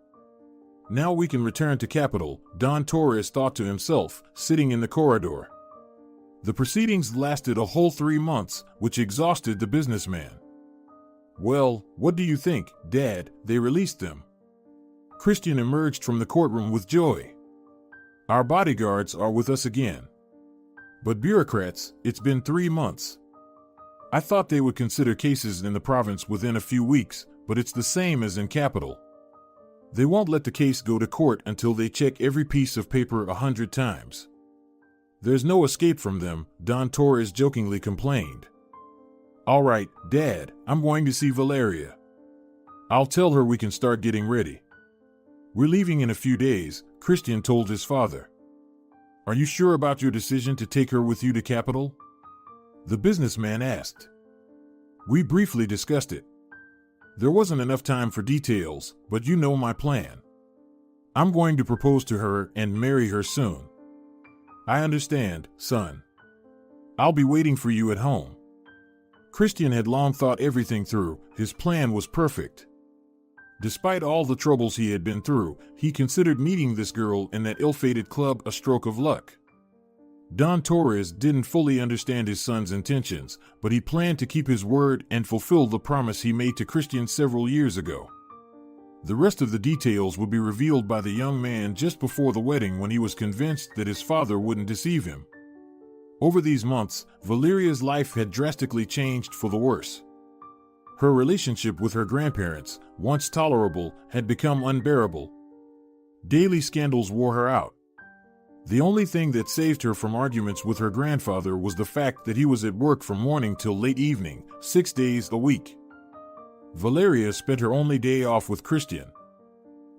Now we can return to Capital, Don Torres thought to himself, sitting in the corridor. The proceedings lasted a whole 3 months, which exhausted the businessman. Well, what do you think, Dad? They released them. Christian emerged from the courtroom with joy. Our bodyguards are with us again. But bureaucrats, it's been 3 months. I thought they would consider cases in the province within a few weeks, but it's the same as in Capital. They won't let the case go to court until they check every piece of paper 100 times. There's no escape from them, Don Torres jokingly complained. All right, Dad, I'm going to see Valeria. I'll tell her we can start getting ready. We're leaving in a few days, Christian told his father. Are you sure about your decision to take her with you to Capital? The businessman asked. We briefly discussed it. There wasn't enough time for details, but you know my plan. I'm going to propose to her and marry her soon. I understand, son. I'll be waiting for you at home. Christian had long thought everything through. His plan was perfect. Despite all the troubles he had been through, he considered meeting this girl in that ill-fated club a stroke of luck. Don Torres didn't fully understand his son's intentions, but he planned to keep his word and fulfill the promise he made to Christian several years ago. The rest of the details would be revealed by the young man just before the wedding, when he was convinced that his father wouldn't deceive him. Over these months, Valeria's life had drastically changed for the worse. Her relationship with her grandparents, once tolerable, had become unbearable. Daily scandals wore her out. The only thing that saved her from arguments with her grandfather was the fact that he was at work from morning till late evening, 6 days a week. Valeria spent her only day off with Christian.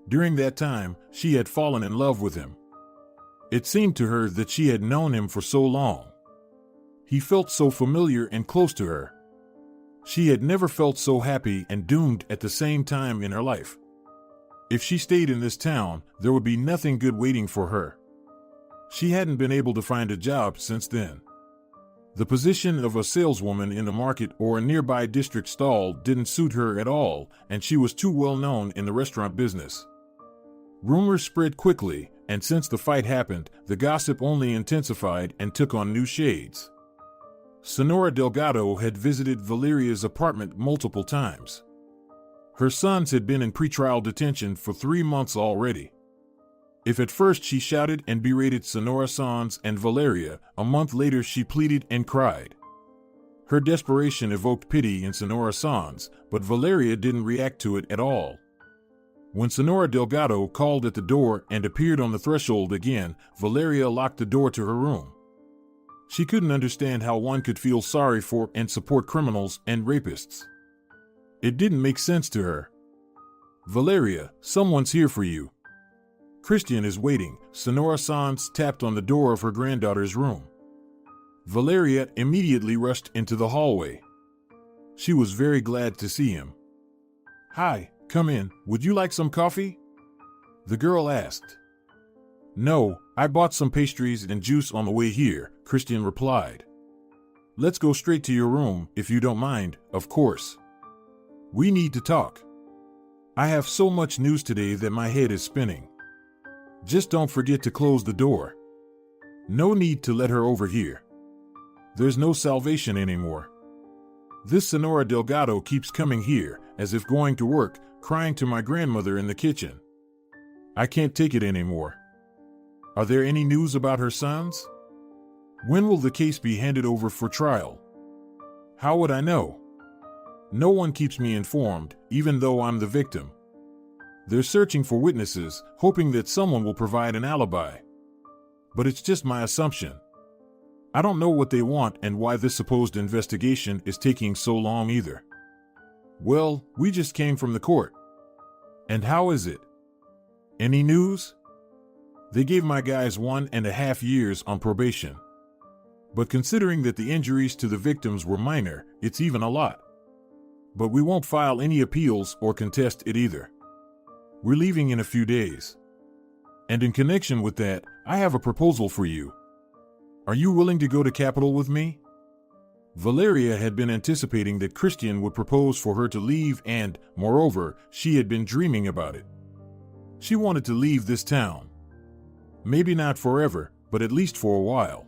During that time, she had fallen in love with him. It seemed to her that she had known him for so long. He felt so familiar and close to her. She had never felt so happy and doomed at the same time in her life. If she stayed in this town, there would be nothing good waiting for her. She hadn't been able to find a job since then. The position of a saleswoman in the market or a nearby district stall didn't suit her at all, and she was too well known in the restaurant business. Rumors spread quickly, and since the fight happened, the gossip only intensified and took on new shades. Senora Delgado had visited Valeria's apartment multiple times. Her sons had been in pretrial detention for 3 months already. If at first she shouted and berated Senora Sanz and Valeria, a month later she pleaded and cried. Her desperation evoked pity in Senora Sanz, but Valeria didn't react to it at all. When Senora Delgado called at the door and appeared on the threshold again, Valeria locked the door to her room. She couldn't understand how one could feel sorry for and support criminals and rapists. It didn't make sense to her. "Valeria, someone's here for you." "Christian is waiting." Senora Sanz tapped on the door of her granddaughter's room. Valeria immediately rushed into the hallway. She was very glad to see him. "Hi, come in. Would you like some coffee?" the girl asked. "No, I bought some pastries and juice on the way here," Christian replied. "Let's go straight to your room, if you don't mind, of course. We need to talk. I have so much news today that my head is spinning. Just don't forget to close the door. No need to let her overhear. There's no salvation anymore. This Senora Delgado keeps coming here, as if going to work, crying to my grandmother in the kitchen. I can't take it anymore. Are there any news about her sons? When will the case be handed over for trial? How would I know? No one keeps me informed, even though I'm the victim. They're searching for witnesses, hoping that someone will provide an alibi. But it's just my assumption. I don't know what they want and why this supposed investigation is taking so long either. Well, we just came from the court. And how is it? Any news? They gave my guys 1.5 years on probation. But considering that the injuries to the victims were minor, it's even a lot. But we won't file any appeals or contest it either. We're leaving in a few days. And in connection with that, I have a proposal for you. Are you willing to go to Capitol with me? Valeria had been anticipating that Christian would propose for her to leave and, moreover, she had been dreaming about it. She wanted to leave this town. Maybe not forever, but at least for a while.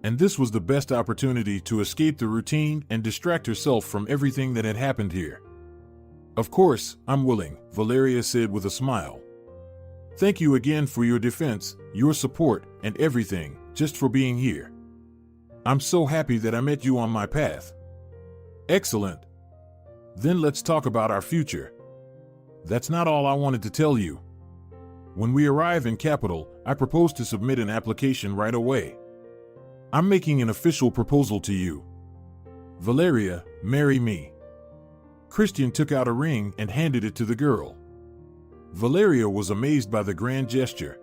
And this was the best opportunity to escape the routine and distract herself from everything that had happened here. Of course, I'm willing, Valeria said with a smile. Thank you again for your defense, your support, and everything, just for being here. I'm so happy that I met you on my path. Excellent. Then let's talk about our future. That's not all I wanted to tell you. When we arrive in Capitol, I propose to submit an application right away. I'm making an official proposal to you. Valeria, marry me. Christian took out a ring and handed it to the girl. Valeria was amazed by the grand gesture.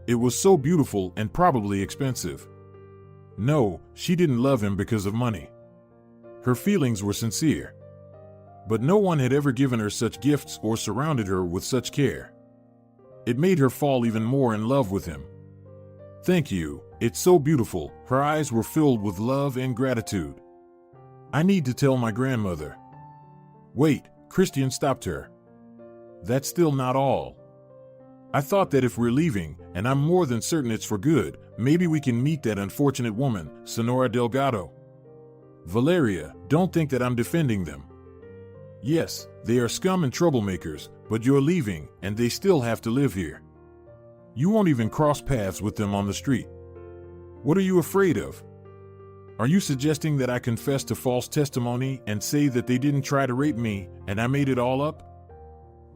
It was so beautiful and probably expensive. No, she didn't love him because of money. Her feelings were sincere. But no one had ever given her such gifts or surrounded her with such care. It made her fall even more in love with him. Thank you, it's so beautiful. Her eyes were filled with love and gratitude. I need to tell my grandmother. Wait, Christian stopped her. That's still not all. I thought that if we're leaving, and I'm more than certain it's for good, maybe we can meet that unfortunate woman, Senora Delgado. Valeria, don't think that I'm defending them. Yes, they are scum and troublemakers, but you're leaving, and they still have to live here. You won't even cross paths with them on the street. What are you afraid of? Are you suggesting that I confess to false testimony and say that they didn't try to rape me and I made it all up?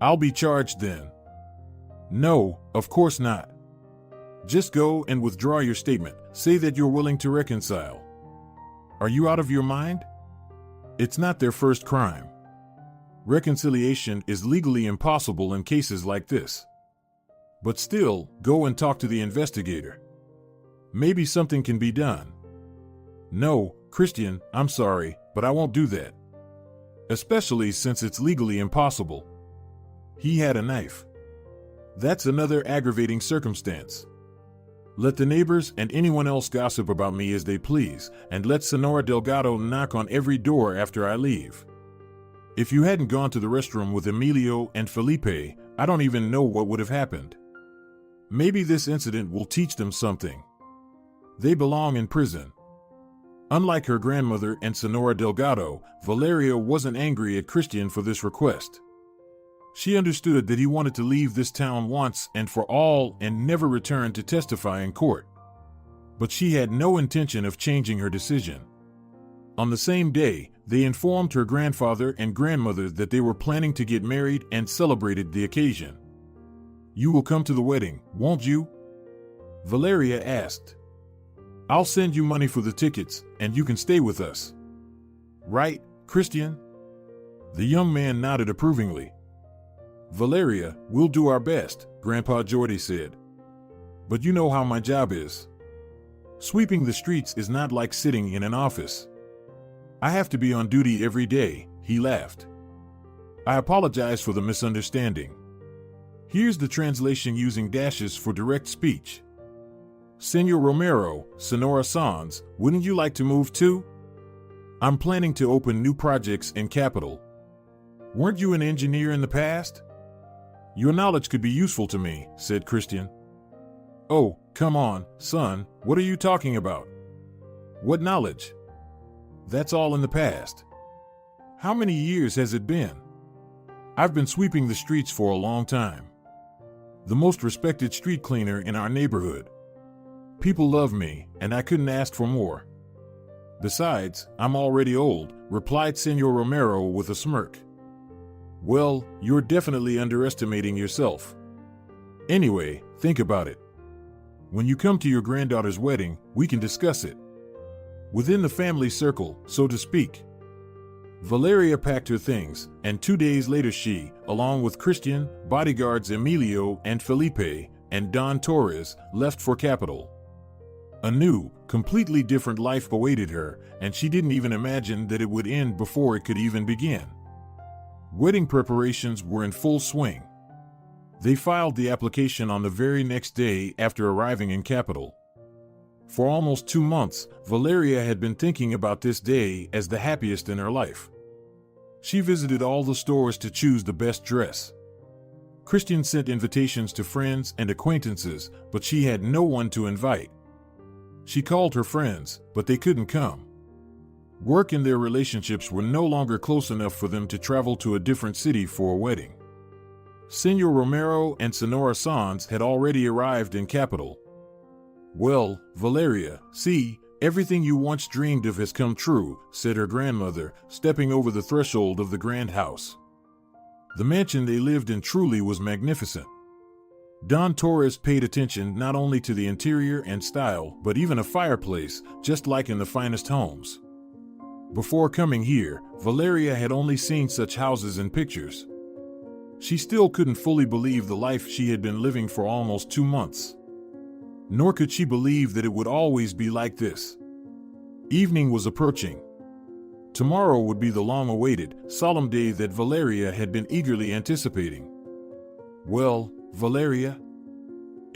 I'll be charged then. No, of course not. Just go and withdraw your statement. Say that you're willing to reconcile. Are you out of your mind? It's not their first crime. Reconciliation is legally impossible in cases like this. But still, go and talk to the investigator. Maybe something can be done. No, Christian, I'm sorry, but I won't do that. Especially since it's legally impossible. He had a knife. That's another aggravating circumstance. Let the neighbors and anyone else gossip about me as they please, and let Senora Delgado knock on every door after I leave. If you hadn't gone to the restroom with Emilio and Felipe, I don't even know what would have happened. Maybe this incident will teach them something. They belong in prison. Unlike her grandmother and Senora Delgado, Valeria wasn't angry at Christian for this request. She understood that he wanted to leave this town once and for all and never return to testify in court. But she had no intention of changing her decision. On the same day, they informed her grandfather and grandmother that they were planning to get married and celebrated the occasion. You will come to the wedding, won't you? Valeria asked. I'll send you money for the tickets, and you can stay with us. Right, Christian? The young man nodded approvingly. Valeria, we'll do our best, Grandpa Jordi said. But you know how my job is. Sweeping the streets is not like sitting in an office. I have to be on duty every day, he laughed. I apologize for the misunderstanding. Here's the translation using dashes for direct speech. Senor Romero, Senora Sanz, wouldn't you like to move too? I'm planning to open new projects in Capital. Weren't you an engineer in the past? Your knowledge could be useful to me, said Christian. Oh, come on, son, what are you talking about? What knowledge? That's all in the past. How many years has it been? I've been sweeping the streets for a long time. The most respected street cleaner in our neighborhood. People love me, and I couldn't ask for more. Besides, I'm already old, replied Senor Romero with a smirk. Well, you're definitely underestimating yourself. Anyway, think about it. When you come to your granddaughter's wedding, we can discuss it. Within the family circle, so to speak. Valeria packed her things, and 2 days later she, along with Christian, bodyguards Emilio and Felipe, and Don Torres, left for Capital. A new, completely different life awaited her, and she didn't even imagine that it would end before it could even begin. Wedding preparations were in full swing. They filed the application on the very next day after arriving in Capital. For almost 2 months, Valeria had been thinking about this day as the happiest in her life. She visited all the stores to choose the best dress. Christian sent invitations to friends and acquaintances, but she had no one to invite. She called her friends, but they couldn't come. Work and their relationships were no longer close enough for them to travel to a different city for a wedding. Senor Romero and Senora Sanz had already arrived in Capital. Well, Valeria, see, everything you once dreamed of has come true, said her grandmother, stepping over the threshold of the grand house. The mansion they lived in truly was magnificent. Don Torres paid attention not only to the interior and style, but even a fireplace, just like in the finest homes. Before coming here, Valeria had only seen such houses in pictures. She still couldn't fully believe the life she had been living for almost 2 months. Nor could she believe that it would always be like this. Evening was approaching. Tomorrow would be the long-awaited, solemn day that Valeria had been eagerly anticipating. Well, Valeria?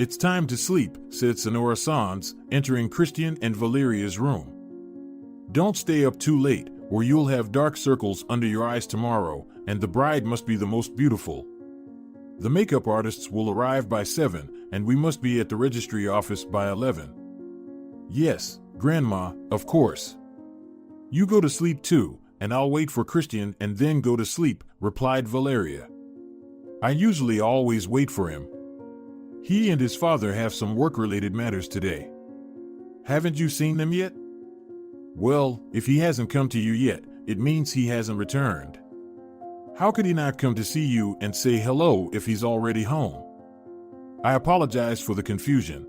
It's time to sleep, said Senora Sanz, entering Christian and Valeria's room. Don't stay up too late, or you'll have dark circles under your eyes tomorrow, and the bride must be the most beautiful. The makeup artists will arrive by 7, and we must be at the registry office by 11. Yes, Grandma, of course. You go to sleep too, and I'll wait for Christian and then go to sleep, replied Valeria. I usually always wait for him. He and his father have some work-related matters today. Haven't you seen them yet? Well, if he hasn't come to you yet, it means he hasn't returned. How could he not come to see you and say hello if he's already home? I apologize for the confusion.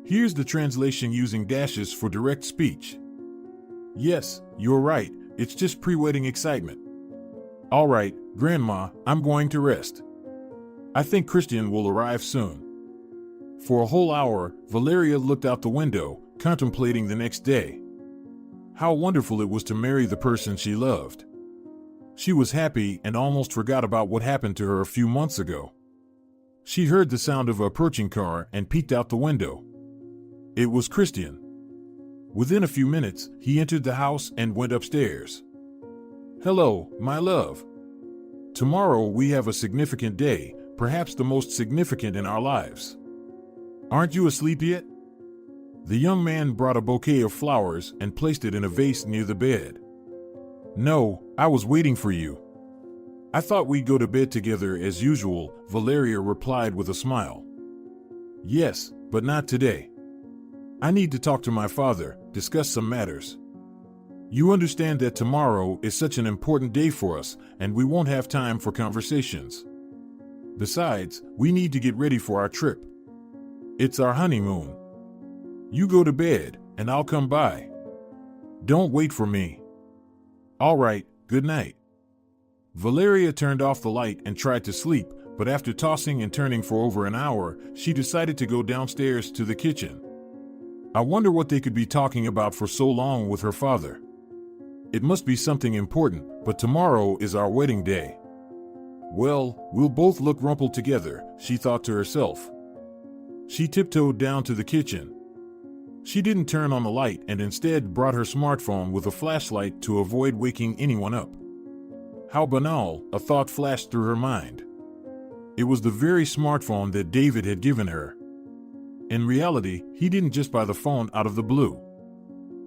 Here's the translation using dashes for direct speech. Yes, you're right, it's just pre-wedding excitement. All right, Grandma, I'm going to rest. I think Christian will arrive soon. For a whole hour, Valeria looked out the window, contemplating the next day. How wonderful it was to marry the person she loved. She was happy and almost forgot about what happened to her a few months ago. She heard the sound of an approaching car and peeked out the window. It was Christian. Within a few minutes, he entered the house and went upstairs. Hello, my love. Tomorrow we have a significant day, perhaps the most significant in our lives. Aren't you asleep yet? The young man brought a bouquet of flowers and placed it in a vase near the bed. No, I was waiting for you. I thought we'd go to bed together as usual, Valeria replied with a smile. Yes, but not today. I need to talk to my father, discuss some matters. You understand that tomorrow is such an important day for us, and we won't have time for conversations. Besides, we need to get ready for our trip. It's our honeymoon. You go to bed, and I'll come by. Don't wait for me. All right, good night. Valeria turned off the light and tried to sleep, but after tossing and turning for over an hour, she decided to go downstairs to the kitchen. I wonder what they could be talking about for so long with her father. It must be something important, but tomorrow is our wedding day. Well, we'll both look rumpled together, she thought to herself. She tiptoed down to the kitchen. She didn't turn on the light and instead brought her smartphone with a flashlight to avoid waking anyone up. How banal, a thought flashed through her mind. It was the very smartphone that David had given her. In reality, he didn't just buy the phone out of the blue.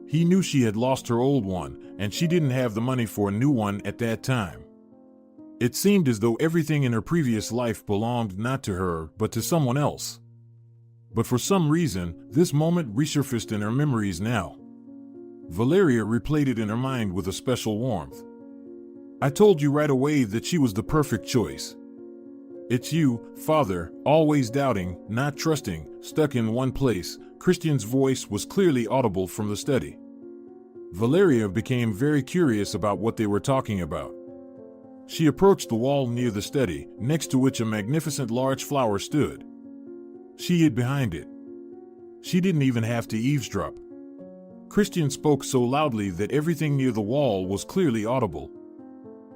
He knew she had lost her old one, and she didn't have the money for a new one at that time. It seemed as though everything in her previous life belonged not to her, but to someone else. But for some reason, this moment resurfaced in her memories now. Valeria replayed it in her mind with a special warmth. I told you right away that she was the perfect choice. It's you, Father, always doubting, not trusting, stuck in one place. Christian's voice was clearly audible from the study. Valeria became very curious about what they were talking about. She approached the wall near the study, next to which a magnificent large flower stood. She hid behind it. She didn't even have to eavesdrop. Christian spoke so loudly that everything near the wall was clearly audible.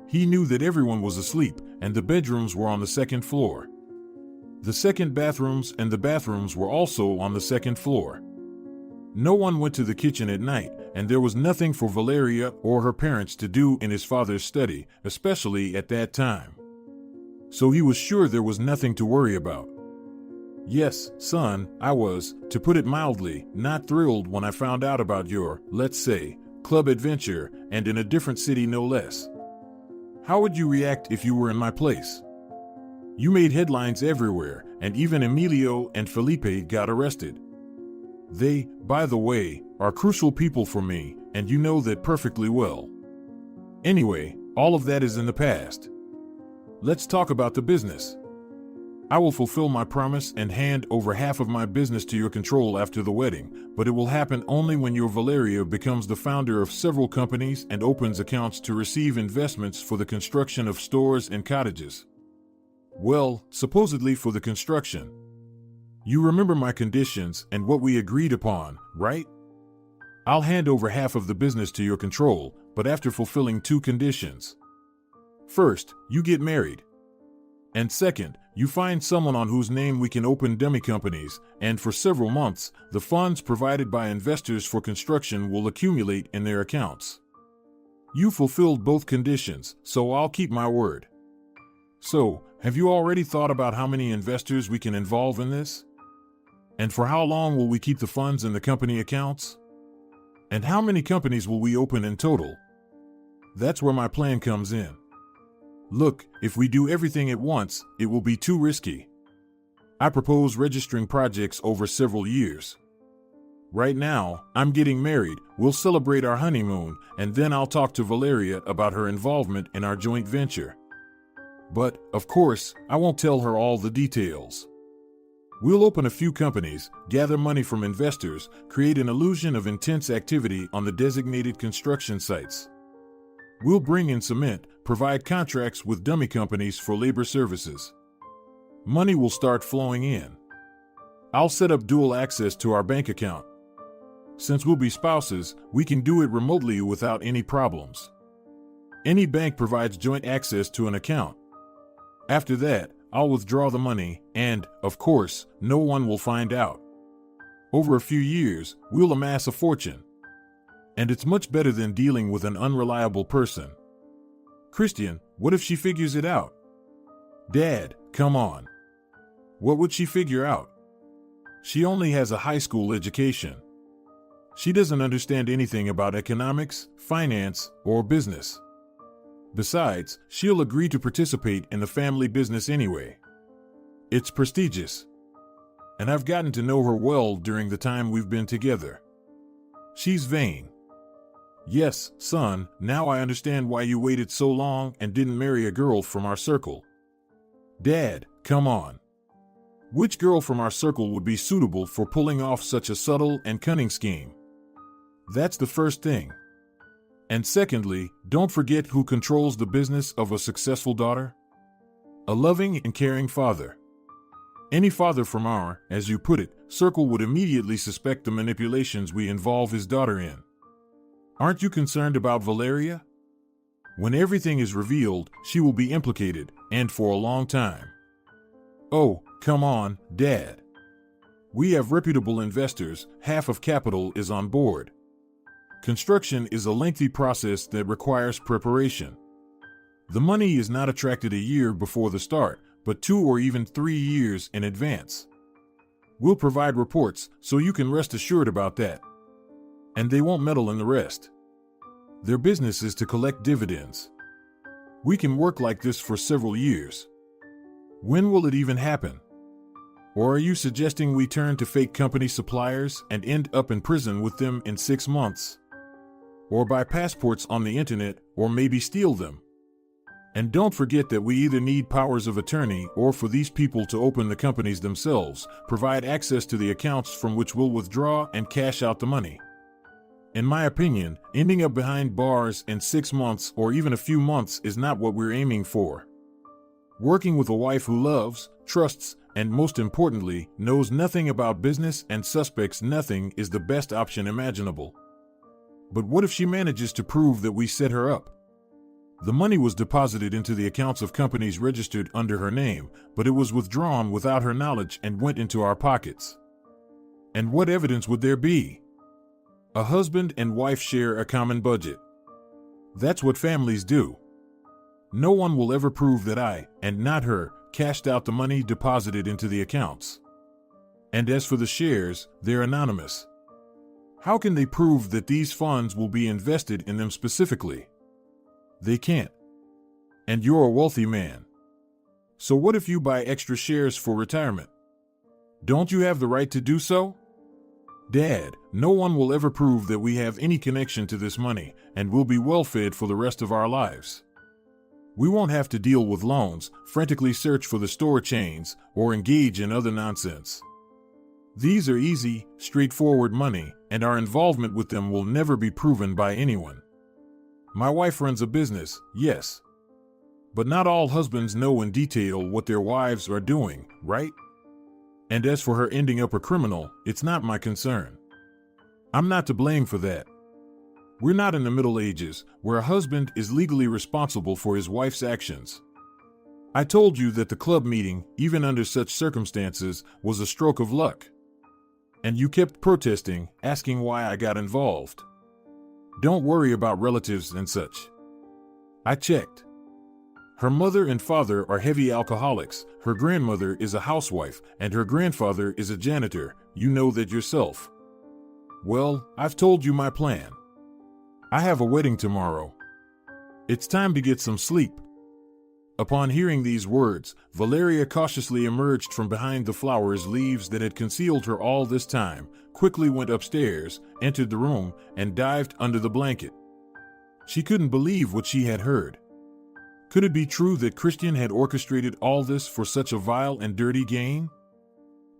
He knew that everyone was asleep, and the bedrooms were on the second floor. The second bathrooms and the bathrooms were also on the second floor. No one went to the kitchen at night, and there was nothing for Valeria or her parents to do in his father's study, especially at that time. So he was sure there was nothing to worry about. Yes, son, I was, to put it mildly, not thrilled when I found out about your, let's say, club adventure, and in a different city no less. How would you react if you were in my place? You made headlines everywhere, and even Emilio and Felipe got arrested. They, by the way, are crucial people for me, and you know that perfectly well. Anyway, all of that is in the past. Let's talk about the business. I will fulfill my promise and hand over half of my business to your control after the wedding, but it will happen only when your Valeria becomes the founder of several companies and opens accounts to receive investments for the construction of stores and cottages. Well, supposedly for the construction. You remember my conditions and what we agreed upon, right? I'll hand over half of the business to your control, but after fulfilling two conditions. First, you get married. And second, you find someone on whose name we can open dummy companies, and for several months, the funds provided by investors for construction will accumulate in their accounts. You fulfilled both conditions, so I'll keep my word. So, have you already thought about how many investors we can involve in this? And for how long will we keep the funds in the company accounts? And how many companies will we open in total? That's where my plan comes in. Look, if we do everything at once, it will be too risky. I propose registering projects over several years. Right now, I'm getting married, we'll celebrate our honeymoon, and then I'll talk to Valeria about her involvement in our joint venture. But, of course, I won't tell her all the details. We'll open a few companies, gather money from investors, create an illusion of intense activity on the designated construction sites. We'll bring in cement, provide contracts with dummy companies for labor services. Money will start flowing in. I'll set up dual access to our bank account. Since we'll be spouses, we can do it remotely without any problems. Any bank provides joint access to an account. After that, I'll withdraw the money, and, of course, no one will find out. Over a few years, we'll amass a fortune. And it's much better than dealing with an unreliable person. Christian, what if she figures it out? Dad, come on. What would she figure out? She only has a high school education. She doesn't understand anything about economics, finance, or business. Besides, she'll agree to participate in the family business anyway. It's prestigious. And I've gotten to know her well during the time we've been together. She's vain. Yes, son, now I understand why you waited so long and didn't marry a girl from our circle. Dad, come on. Which girl from our circle would be suitable for pulling off such a subtle and cunning scheme? That's the first thing. And secondly, don't forget who controls the business of a successful daughter. A loving and caring father. Any father from our, as you put it, circle would immediately suspect the manipulations we involve his daughter in. Aren't you concerned about Valeria? When everything is revealed, she will be implicated, and for a long time. Oh, come on, Dad. We have reputable investors, half of capital is on board. Construction is a lengthy process that requires preparation. The money is not attracted a year before the start, but 2 or even 3 years in advance. We'll provide reports, so you can rest assured about that. And they won't meddle in the rest. Their business is to collect dividends. We can work like this for several years. When will it even happen? Or are you suggesting we turn to fake company suppliers and end up in prison with them in 6 months? Or buy passports on the internet, or maybe steal them? And don't forget that we either need powers of attorney or for these people to open the companies themselves, provide access to the accounts from which we'll withdraw and cash out the money. In my opinion, ending up behind bars in 6 months or even a few months is not what we're aiming for. Working with a wife who loves, trusts, and most importantly, knows nothing about business and suspects nothing is the best option imaginable. But what if she manages to prove that we set her up? The money was deposited into the accounts of companies registered under her name, but it was withdrawn without her knowledge and went into our pockets. And what evidence would there be? A husband and wife share a common budget. That's what families do. No one will ever prove that I, and not her, cashed out the money deposited into the accounts. And as for the shares, they're anonymous. How can they prove that these funds will be invested in them specifically? They can't. And you're a wealthy man. So what if you buy extra shares for retirement? Don't you have the right to do so? Dad, no one will ever prove that we have any connection to this money, and we'll be well fed for the rest of our lives. We won't have to deal with loans, frantically search for the store chains, or engage in other nonsense. These are easy, straightforward money, and our involvement with them will never be proven by anyone. My wife runs a business, yes. But not all husbands know in detail what their wives are doing, right? And as for her ending up a criminal, it's not my concern. I'm not to blame for that. We're not in the Middle Ages, where a husband is legally responsible for his wife's actions. I told you that the club meeting, even under such circumstances, was a stroke of luck. And you kept protesting, asking why I got involved. Don't worry about relatives and such. I checked. Her mother and father are heavy alcoholics, her grandmother is a housewife, and her grandfather is a janitor. You know that yourself. Well, I've told you my plan. I have a wedding tomorrow. It's time to get some sleep. Upon hearing these words, Valeria cautiously emerged from behind the flowers leaves that had concealed her all this time, quickly went upstairs, entered the room, and dived under the blanket. She couldn't believe what she had heard. Could it be true that Christian had orchestrated all this for such a vile and dirty gain?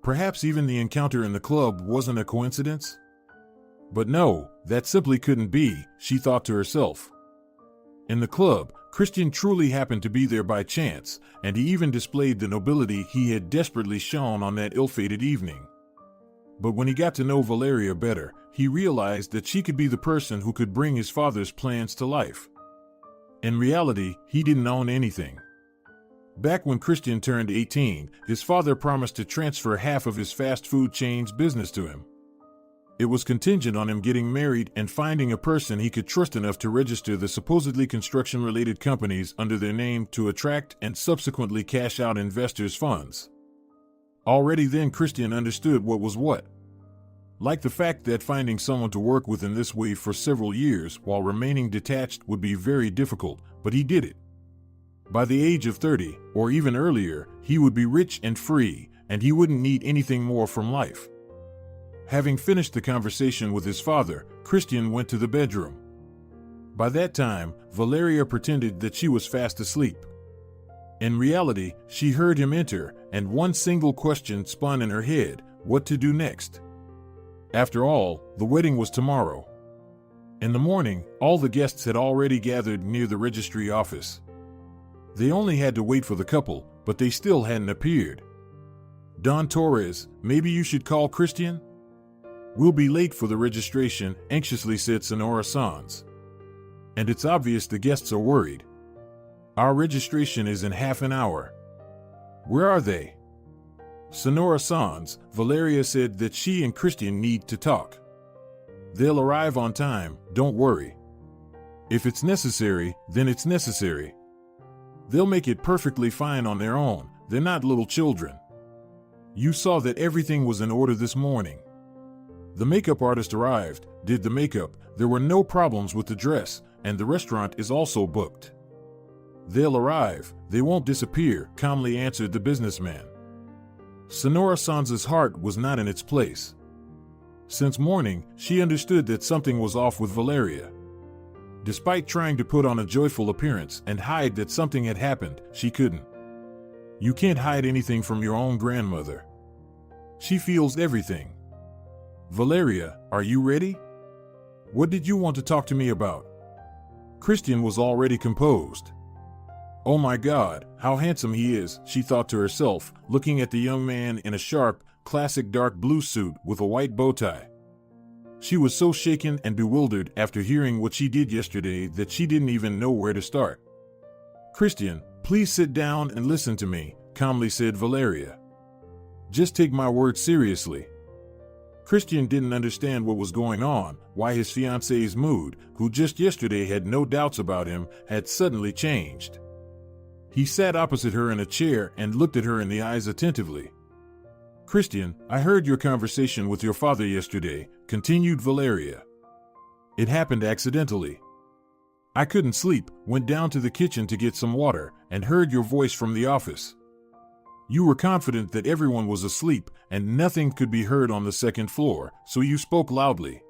Perhaps even the encounter in the club wasn't a coincidence? But no, that simply couldn't be, she thought to herself. In the club, Christian truly happened to be there by chance, and he even displayed the nobility he had desperately shown on that ill-fated evening. But when he got to know Valeria better, he realized that she could be the person who could bring his father's plans to life. In reality, he didn't own anything. Back when Christian turned 18, his father promised to transfer half of his fast food chain's business to him. It was contingent on him getting married and finding a person he could trust enough to register the supposedly construction-related companies under their name to attract and subsequently cash out investors' funds. Already then Christian understood what was what. Like the fact that finding someone to work with in this way for several years while remaining detached would be very difficult, but he did it. By the age of 30, or even earlier, he would be rich and free, and he wouldn't need anything more from life. Having finished the conversation with his father, Christian went to the bedroom. By that time, Valeria pretended that she was fast asleep. In reality, she heard him enter, and one single question spun in her head: what to do next? After all, the wedding was tomorrow. In the morning, all the guests had already gathered near the registry office. They only had to wait for the couple, but they still hadn't appeared. Don Torres, maybe you should call Christian? We'll be late for the registration, anxiously said Senora Sanz. And it's obvious the guests are worried. Our registration is in half an hour. Where are they? Senora Sanz, Valeria said that she and Christian need to talk. They'll arrive on time, don't worry. If it's necessary, then it's necessary. They'll make it perfectly fine on their own, they're not little children. You saw that everything was in order this morning. The makeup artist arrived, did the makeup, there were no problems with the dress, and the restaurant is also booked. They'll arrive, they won't disappear, calmly answered the businessman. Senora Sanz's heart was not in its place. Since morning, she understood that something was off with Valeria. Despite trying to put on a joyful appearance and hide that something had happened, she couldn't. You can't hide anything from your own grandmother. She feels everything. Valeria, are you ready? What did you want to talk to me about? Christian was already composed. Oh my God, how handsome he is, she thought to herself, looking at the young man in a sharp, classic dark blue suit with a white bow tie. She was so shaken and bewildered after hearing what she did yesterday that she didn't even know where to start. Christian, please sit down and listen to me, calmly said Valeria. Just take my words seriously. Christian didn't understand what was going on, why his fiancée's mood, who just yesterday had no doubts about him, had suddenly changed. He sat opposite her in a chair and looked at her in the eyes attentively. Christian, I heard your conversation with your father yesterday, continued Valeria. It happened accidentally. I couldn't sleep, went down to the kitchen to get some water, and heard your voice from the office. You were confident that everyone was asleep and nothing could be heard on the second floor, so you spoke loudly.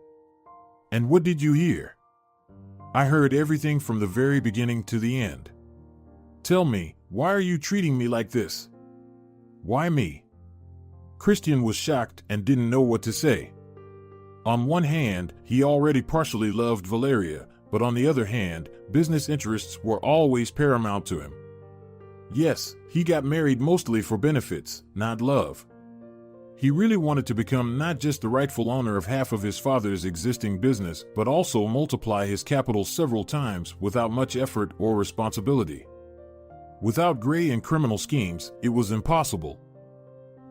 And what did you hear? I heard everything from the very beginning to the end. Tell me, why are you treating me like this? Why me? Christian was shocked and didn't know what to say. On one hand, he already partially loved Valeria, but on the other hand, business interests were always paramount to him. Yes, he got married mostly for benefits, not love. He really wanted to become not just the rightful owner of half of his father's existing business, but also multiply his capital several times without much effort or responsibility. Without gray and criminal schemes, it was impossible.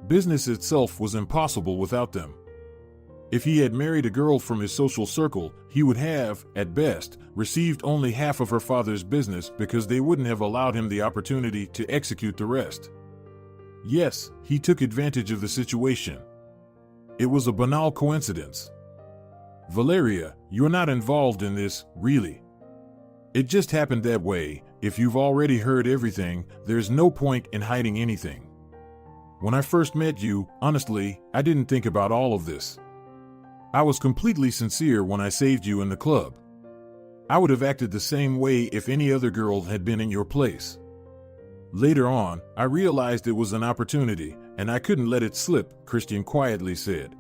Business itself was impossible without them. If he had married a girl from his social circle, he would have, at best, received only half of her father's business because they wouldn't have allowed him the opportunity to execute the rest. Yes, he took advantage of the situation. It was a banal coincidence. Valeria, you're not involved in this, really. It just happened that way. If you've already heard everything, there's no point in hiding anything. When I first met you, honestly, I didn't think about all of this. I was completely sincere when I saved you in the club. I would have acted the same way if any other girl had been in your place. Later on, I realized it was an opportunity, and I couldn't let it slip, Christian quietly said.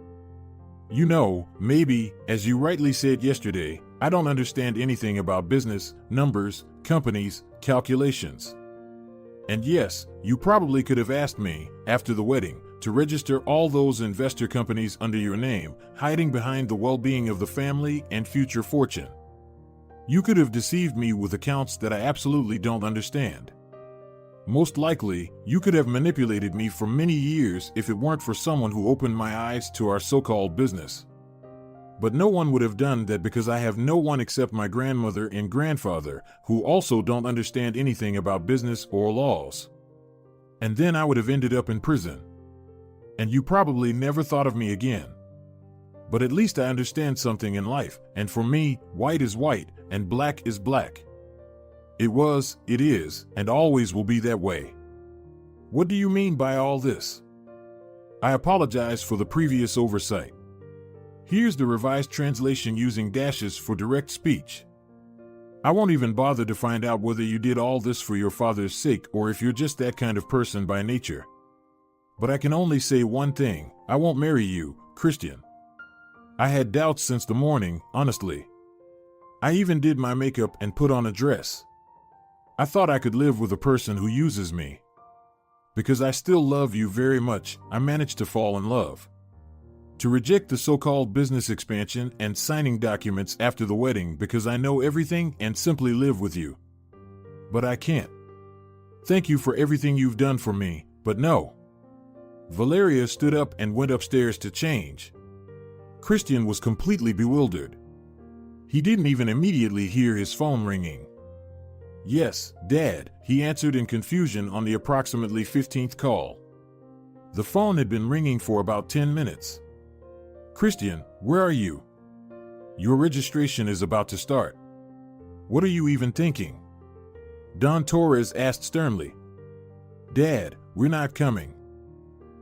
You know, maybe, as you rightly said yesterday, I don't understand anything about business, numbers, companies, calculations. And yes, you probably could have asked me, after the wedding, to register all those investor companies under your name, hiding behind the well-being of the family and future fortune. You could have deceived me with accounts that I absolutely don't understand. Most likely, you could have manipulated me for many years if it weren't for someone who opened my eyes to our so-called business. But no one would have done that because I have no one except my grandmother and grandfather, who also don't understand anything about business or laws. And then I would have ended up in prison. And you probably never thought of me again. But at least I understand something in life, and for me, white is white, and black is black. It was, it is, and always will be that way. What do you mean by all this? I apologize for the previous oversight. Here's the revised translation using dashes for direct speech. I won't even bother to find out whether you did all this for your father's sake or if you're just that kind of person by nature. But I can only say one thing, I won't marry you, Christian. I had doubts since the morning, honestly. I even did my makeup and put on a dress. I thought I could live with a person who uses me. Because I still love you very much, I managed to fall in love. To reject the so-called business expansion and signing documents after the wedding because I know everything and simply live with you. But I can't. Thank you for everything you've done for me, but no. Valeria stood up and went upstairs to change. Christian was completely bewildered. He didn't even immediately hear his phone ringing. Yes, Dad, he answered in confusion on the approximately 15th call. The phone had been ringing for about 10 minutes. Christian, where are you? Your registration is about to start. What are you even thinking? Don Torres asked sternly. Dad, we're not coming.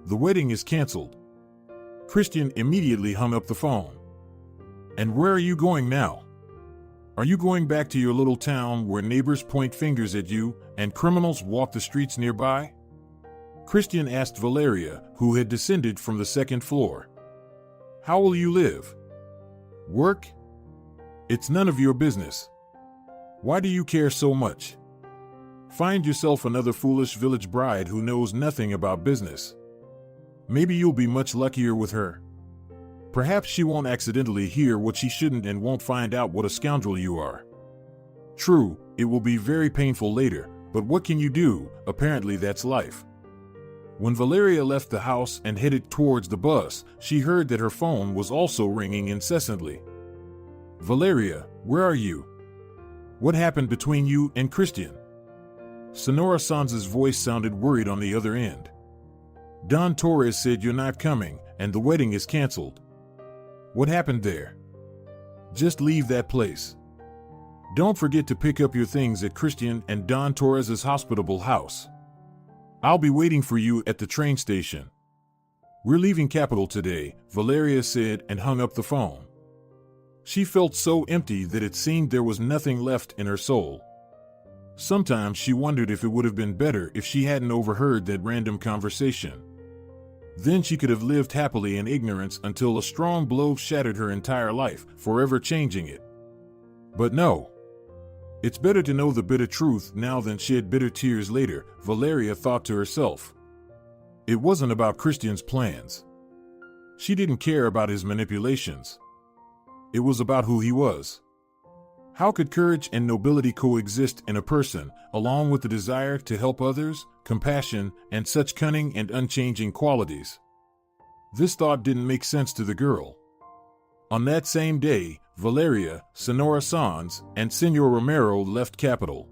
The wedding is canceled. Christian immediately hung up the phone. And where are you going now? Are you going back to your little town where neighbors point fingers at you and criminals walk the streets nearby? Christian asked Valeria, who had descended from the second floor. How will you live? Work? It's none of your business. Why do you care so much? Find yourself another foolish village bride who knows nothing about business. Maybe you'll be much luckier with her. Perhaps she won't accidentally hear what she shouldn't and won't find out what a scoundrel you are. True, it will be very painful later, but what can you do? Apparently that's life. When Valeria left the house and headed towards the bus, she heard that her phone was also ringing incessantly. Valeria, where are you? What happened between you and Christian? Senora Sanz's voice sounded worried on the other end. Don Torres said you're not coming, and the wedding is canceled. What happened there? Just leave that place. Don't forget to pick up your things at Christian and Don Torres's hospitable house. I'll be waiting for you at the train station. We're leaving Capital today, Valeria said and hung up the phone. She felt so empty that it seemed there was nothing left in her soul. Sometimes she wondered if it would have been better if she hadn't overheard that random conversation. Then she could have lived happily in ignorance until a strong blow shattered her entire life, forever changing it. But no. It's better to know the bitter truth now than shed bitter tears later, Valeria thought to herself. It wasn't about Christian's plans. She didn't care about his manipulations. It was about who he was. How could courage and nobility coexist in a person, along with the desire to help others, compassion, and such cunning and unchanging qualities? This thought didn't make sense to the girl. On that same day, Valeria, Senora Sanz, and Senor Romero left capital.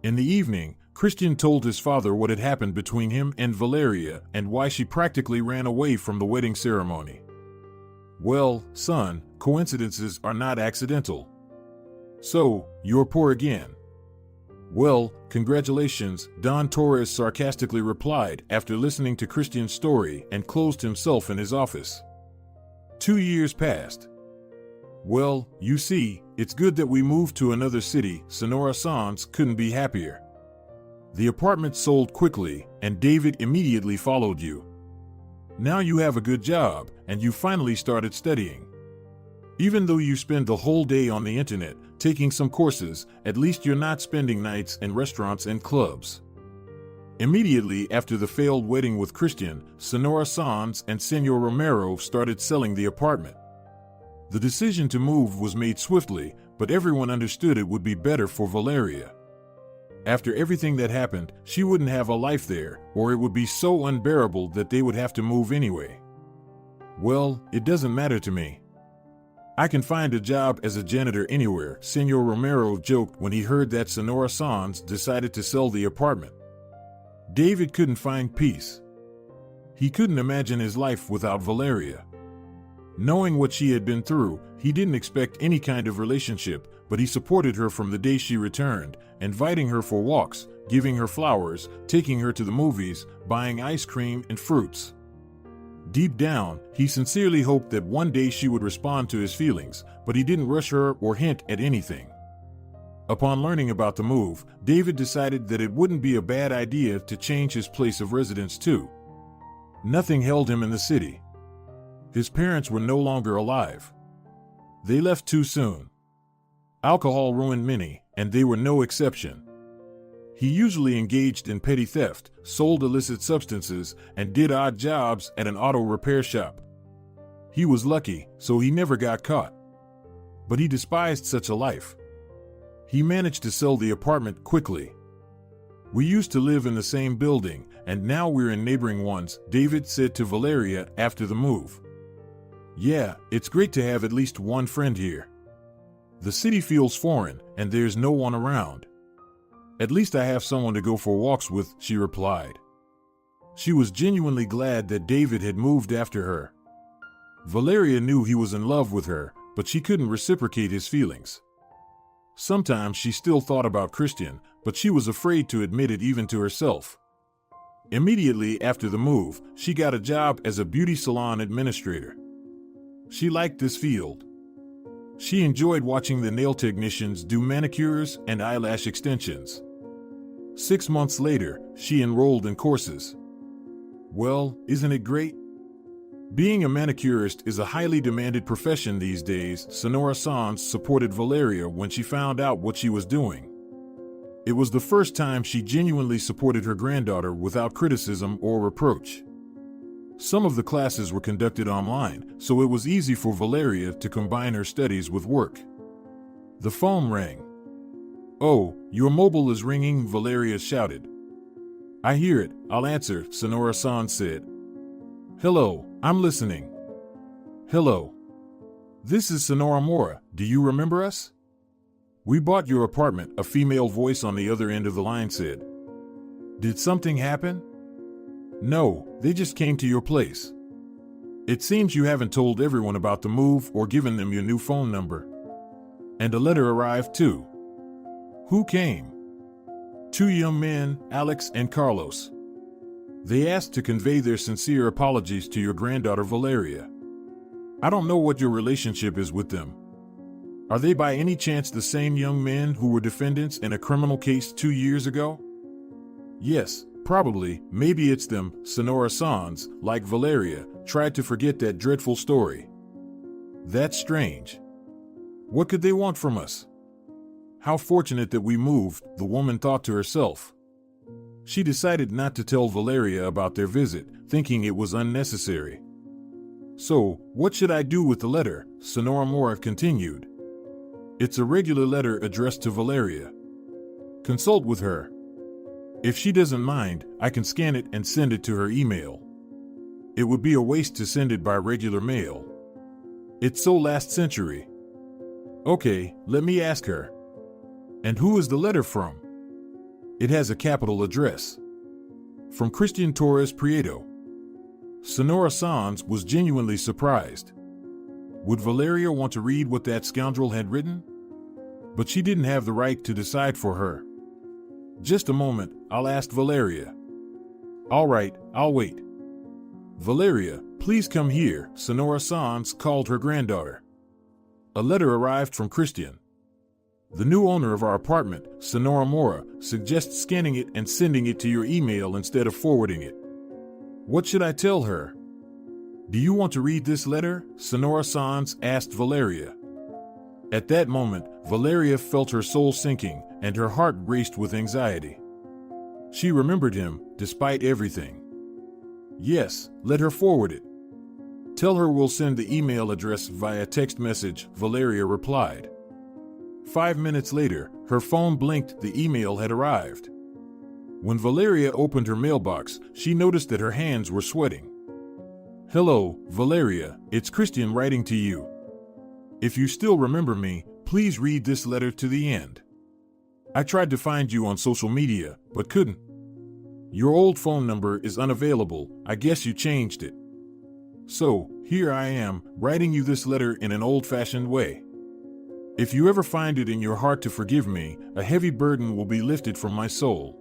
In the evening, Christian told his father what had happened between him and Valeria and why she practically ran away from the wedding ceremony. Well, son, coincidences are not accidental. So, you're poor again. Well, congratulations, Don Torres sarcastically replied after listening to Christian's story and closed himself in his office. 2 years passed. Well, you see, it's good that we moved to another city. Senora Sanz couldn't be happier. The apartment sold quickly, and David immediately followed you. Now you have a good job, and you finally started studying. Even though you spend the whole day on the internet, taking some courses, at least you're not spending nights in restaurants and clubs. Immediately after the failed wedding with Christian, Senora Sanz and Senor Romero started selling the apartment. The decision to move was made swiftly, but everyone understood it would be better for Valeria. After everything that happened, she wouldn't have a life there, or it would be so unbearable that they would have to move anyway. Well, it doesn't matter to me. I can find a job as a janitor anywhere, Senor Romero joked when he heard that Senora Sanz decided to sell the apartment. David couldn't find peace. He couldn't imagine his life without Valeria. Knowing what she had been through, he didn't expect any kind of relationship, but he supported her from the day she returned, inviting her for walks, giving her flowers, taking her to the movies, buying ice cream and fruits. Deep down, he sincerely hoped that one day she would respond to his feelings, but he didn't rush her or hint at anything. Upon learning about the move, David decided that it wouldn't be a bad idea to change his place of residence too. Nothing held him in the city. His parents were no longer alive. They left too soon. Alcohol ruined many, and they were no exception. He usually engaged in petty theft, sold illicit substances, and did odd jobs at an auto repair shop. He was lucky, so he never got caught. But he despised such a life. He managed to sell the apartment quickly. We used to live in the same building, and now we're in neighboring ones, David said to Valeria after the move. Yeah, it's great to have at least one friend here. The city feels foreign, and there's no one around. At least I have someone to go for walks with, she replied. She was genuinely glad that David had moved after her. Valeria knew he was in love with her, but she couldn't reciprocate his feelings. Sometimes she still thought about Christian, but she was afraid to admit it even to herself. Immediately after the move, she got a job as a beauty salon administrator. She liked this field. She enjoyed watching the nail technicians do manicures and eyelash extensions. 6 months later, she enrolled in courses. Well, isn't it great? Being a manicurist is a highly demanded profession these days. Senora Sanz supported Valeria when she found out what she was doing. It was the first time she genuinely supported her granddaughter without criticism or reproach. Some of the classes were conducted online, so it was easy for Valeria to combine her studies with work. The phone rang. Oh, your mobile is ringing, Valeria shouted. I hear it, I'll answer, Senora Sanz said. Hello, I'm listening. Hello. This is Senora Mora, do you remember us? We bought your apartment, a female voice on the other end of the line said. Did something happen? No, they just came to your place. It seems you haven't told everyone about the move or given them your new phone number. And a letter arrived too. Who came? 2 young men, Alex and Carlos. They asked to convey their sincere apologies to your granddaughter Valeria. I don't know what your relationship is with them. Are they by any chance the same young men who were defendants in a criminal case 2 years ago? Yes. Probably, maybe it's them. Senora Sanz, like Valeria, tried to forget that dreadful story. That's strange. What could they want from us? How fortunate that we moved, the woman thought to herself. She decided not to tell Valeria about their visit, thinking it was unnecessary. So, what should I do with the letter? Senora Mora continued. It's a regular letter addressed to Valeria. Consult with her. If she doesn't mind, I can scan it and send it to her email. It would be a waste to send it by regular mail. It's so last century. Okay, let me ask her. And who is the letter from? It has a capital address. From Christian Torres Prieto. Senora Sanz was genuinely surprised. Would Valeria want to read what that scoundrel had written? But she didn't have the right to decide for her. Just a moment, I'll ask Valeria. All right, I'll wait. Valeria, please come here, Senora Sanz called her granddaughter. A letter arrived from Christian. The new owner of our apartment, Senora Mora, suggests scanning it and sending it to your email instead of forwarding it. What should I tell her? Do you want to read this letter? Senora Sanz asked Valeria. At that moment, Valeria felt her soul sinking and her heart raced with anxiety. She remembered him, despite everything. Yes, let her forward it. Tell her we'll send the email address via text message, Valeria replied. 5 minutes later, her phone blinked. The email had arrived. When Valeria opened her mailbox, she noticed that her hands were sweating. Hello, Valeria, it's Christian writing to you. If you still remember me, please read this letter to the end. I tried to find you on social media, but couldn't. Your old phone number is unavailable. I guess you changed it. So, here I am, writing you this letter in an old-fashioned way. If you ever find it in your heart to forgive me, a heavy burden will be lifted from my soul.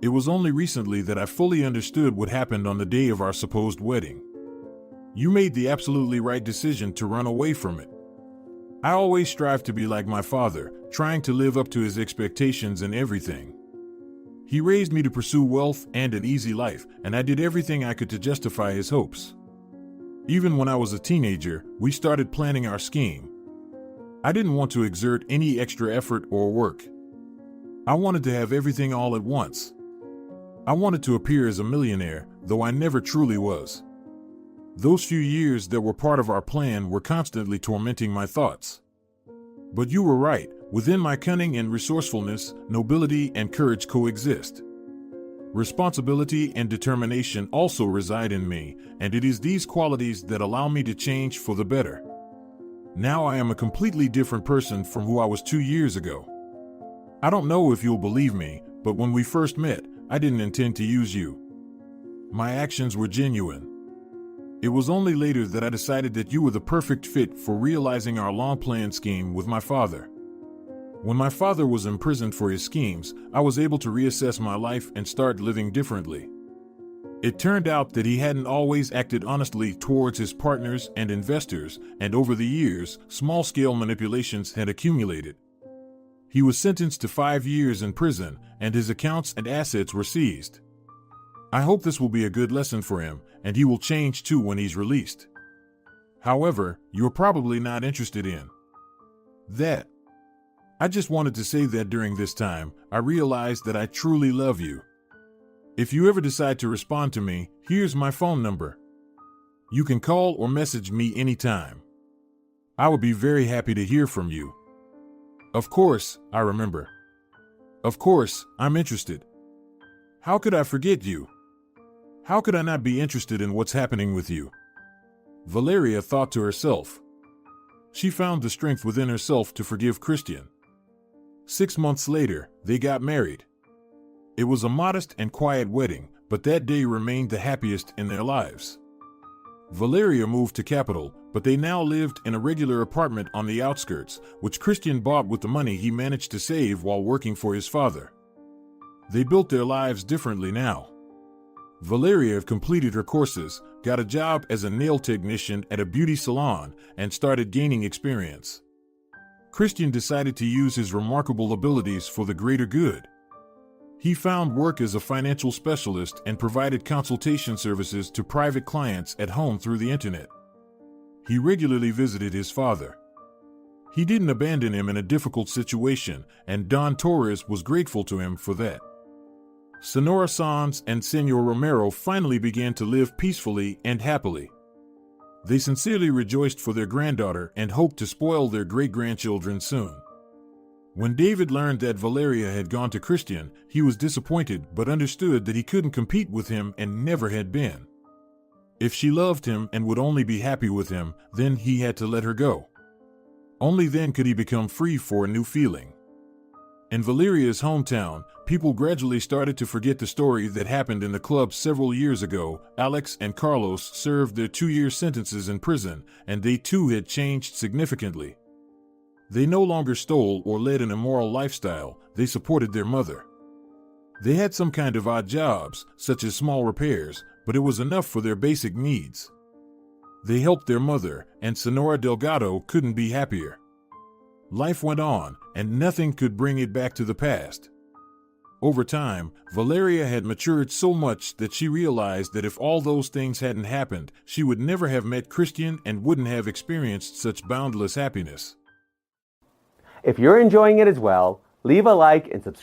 It was only recently that I fully understood what happened on the day of our supposed wedding. You made the absolutely right decision to run away from it. I always strive to be like my father, trying to live up to his expectations in everything. He raised me to pursue wealth and an easy life, and I did everything I could to justify his hopes. Even when I was a teenager, we started planning our scheme. I didn't want to exert any extra effort or work. I wanted to have everything all at once. I wanted to appear as a millionaire, though I never truly was. Those few years that were part of our plan were constantly tormenting my thoughts. But you were right, within my cunning and resourcefulness, nobility and courage coexist. Responsibility and determination also reside in me, and it is these qualities that allow me to change for the better. Now I am a completely different person from who I was 2 years ago. I don't know if you'll believe me, but when we first met, I didn't intend to use you. My actions were genuine. It was only later that I decided that you were the perfect fit for realizing our long-planned scheme with my father. When my father was imprisoned for his schemes, I was able to reassess my life and start living differently. It turned out that he hadn't always acted honestly towards his partners and investors, and over the years, small-scale manipulations had accumulated. He was sentenced to 5 years in prison, and his accounts and assets were seized. I hope this will be a good lesson for him, and he will change too when he's released. However, you're probably not interested in that. I just wanted to say that during this time, I realized that I truly love you. If you ever decide to respond to me, here's my phone number. You can call or message me anytime. I would be very happy to hear from you. Of course, I remember. Of course, I'm interested. How could I forget you? How could I not be interested in what's happening with you? Valeria thought to herself. She found the strength within herself to forgive Christian. 6 months later, they got married. It was a modest and quiet wedding, but that day remained the happiest in their lives. Valeria moved to Capital, but they now lived in a regular apartment on the outskirts, which Christian bought with the money he managed to save while working for his father. They built their lives differently now. Valeria completed her courses, got a job as a nail technician at a beauty salon, and started gaining experience. Christian decided to use his remarkable abilities for the greater good. He found work as a financial specialist and provided consultation services to private clients at home through the internet. He regularly visited his father. He didn't abandon him in a difficult situation, and Don Torres was grateful to him for that. Senora Sanz and Senor Romero finally began to live peacefully and happily. They sincerely rejoiced for their granddaughter and hoped to spoil their great-grandchildren soon. When David learned that Valeria had gone to Christian, he was disappointed but understood that he couldn't compete with him and never had been. If she loved him and would only be happy with him, then he had to let her go. Only then could he become free for a new feeling. In Valeria's hometown, people gradually started to forget the story that happened in the club several years ago. Alex and Carlos served their 2-year sentences in prison, and they too had changed significantly. They no longer stole or led an immoral lifestyle, they supported their mother. They had some kind of odd jobs, such as small repairs, but it was enough for their basic needs. They helped their mother, and Senora Delgado couldn't be happier. Life went on, and nothing could bring it back to the past. Over time, Valeria had matured so much that she realized that if all those things hadn't happened, she would never have met Christian and wouldn't have experienced such boundless happiness. If you're enjoying it as well, leave a like and subscribe.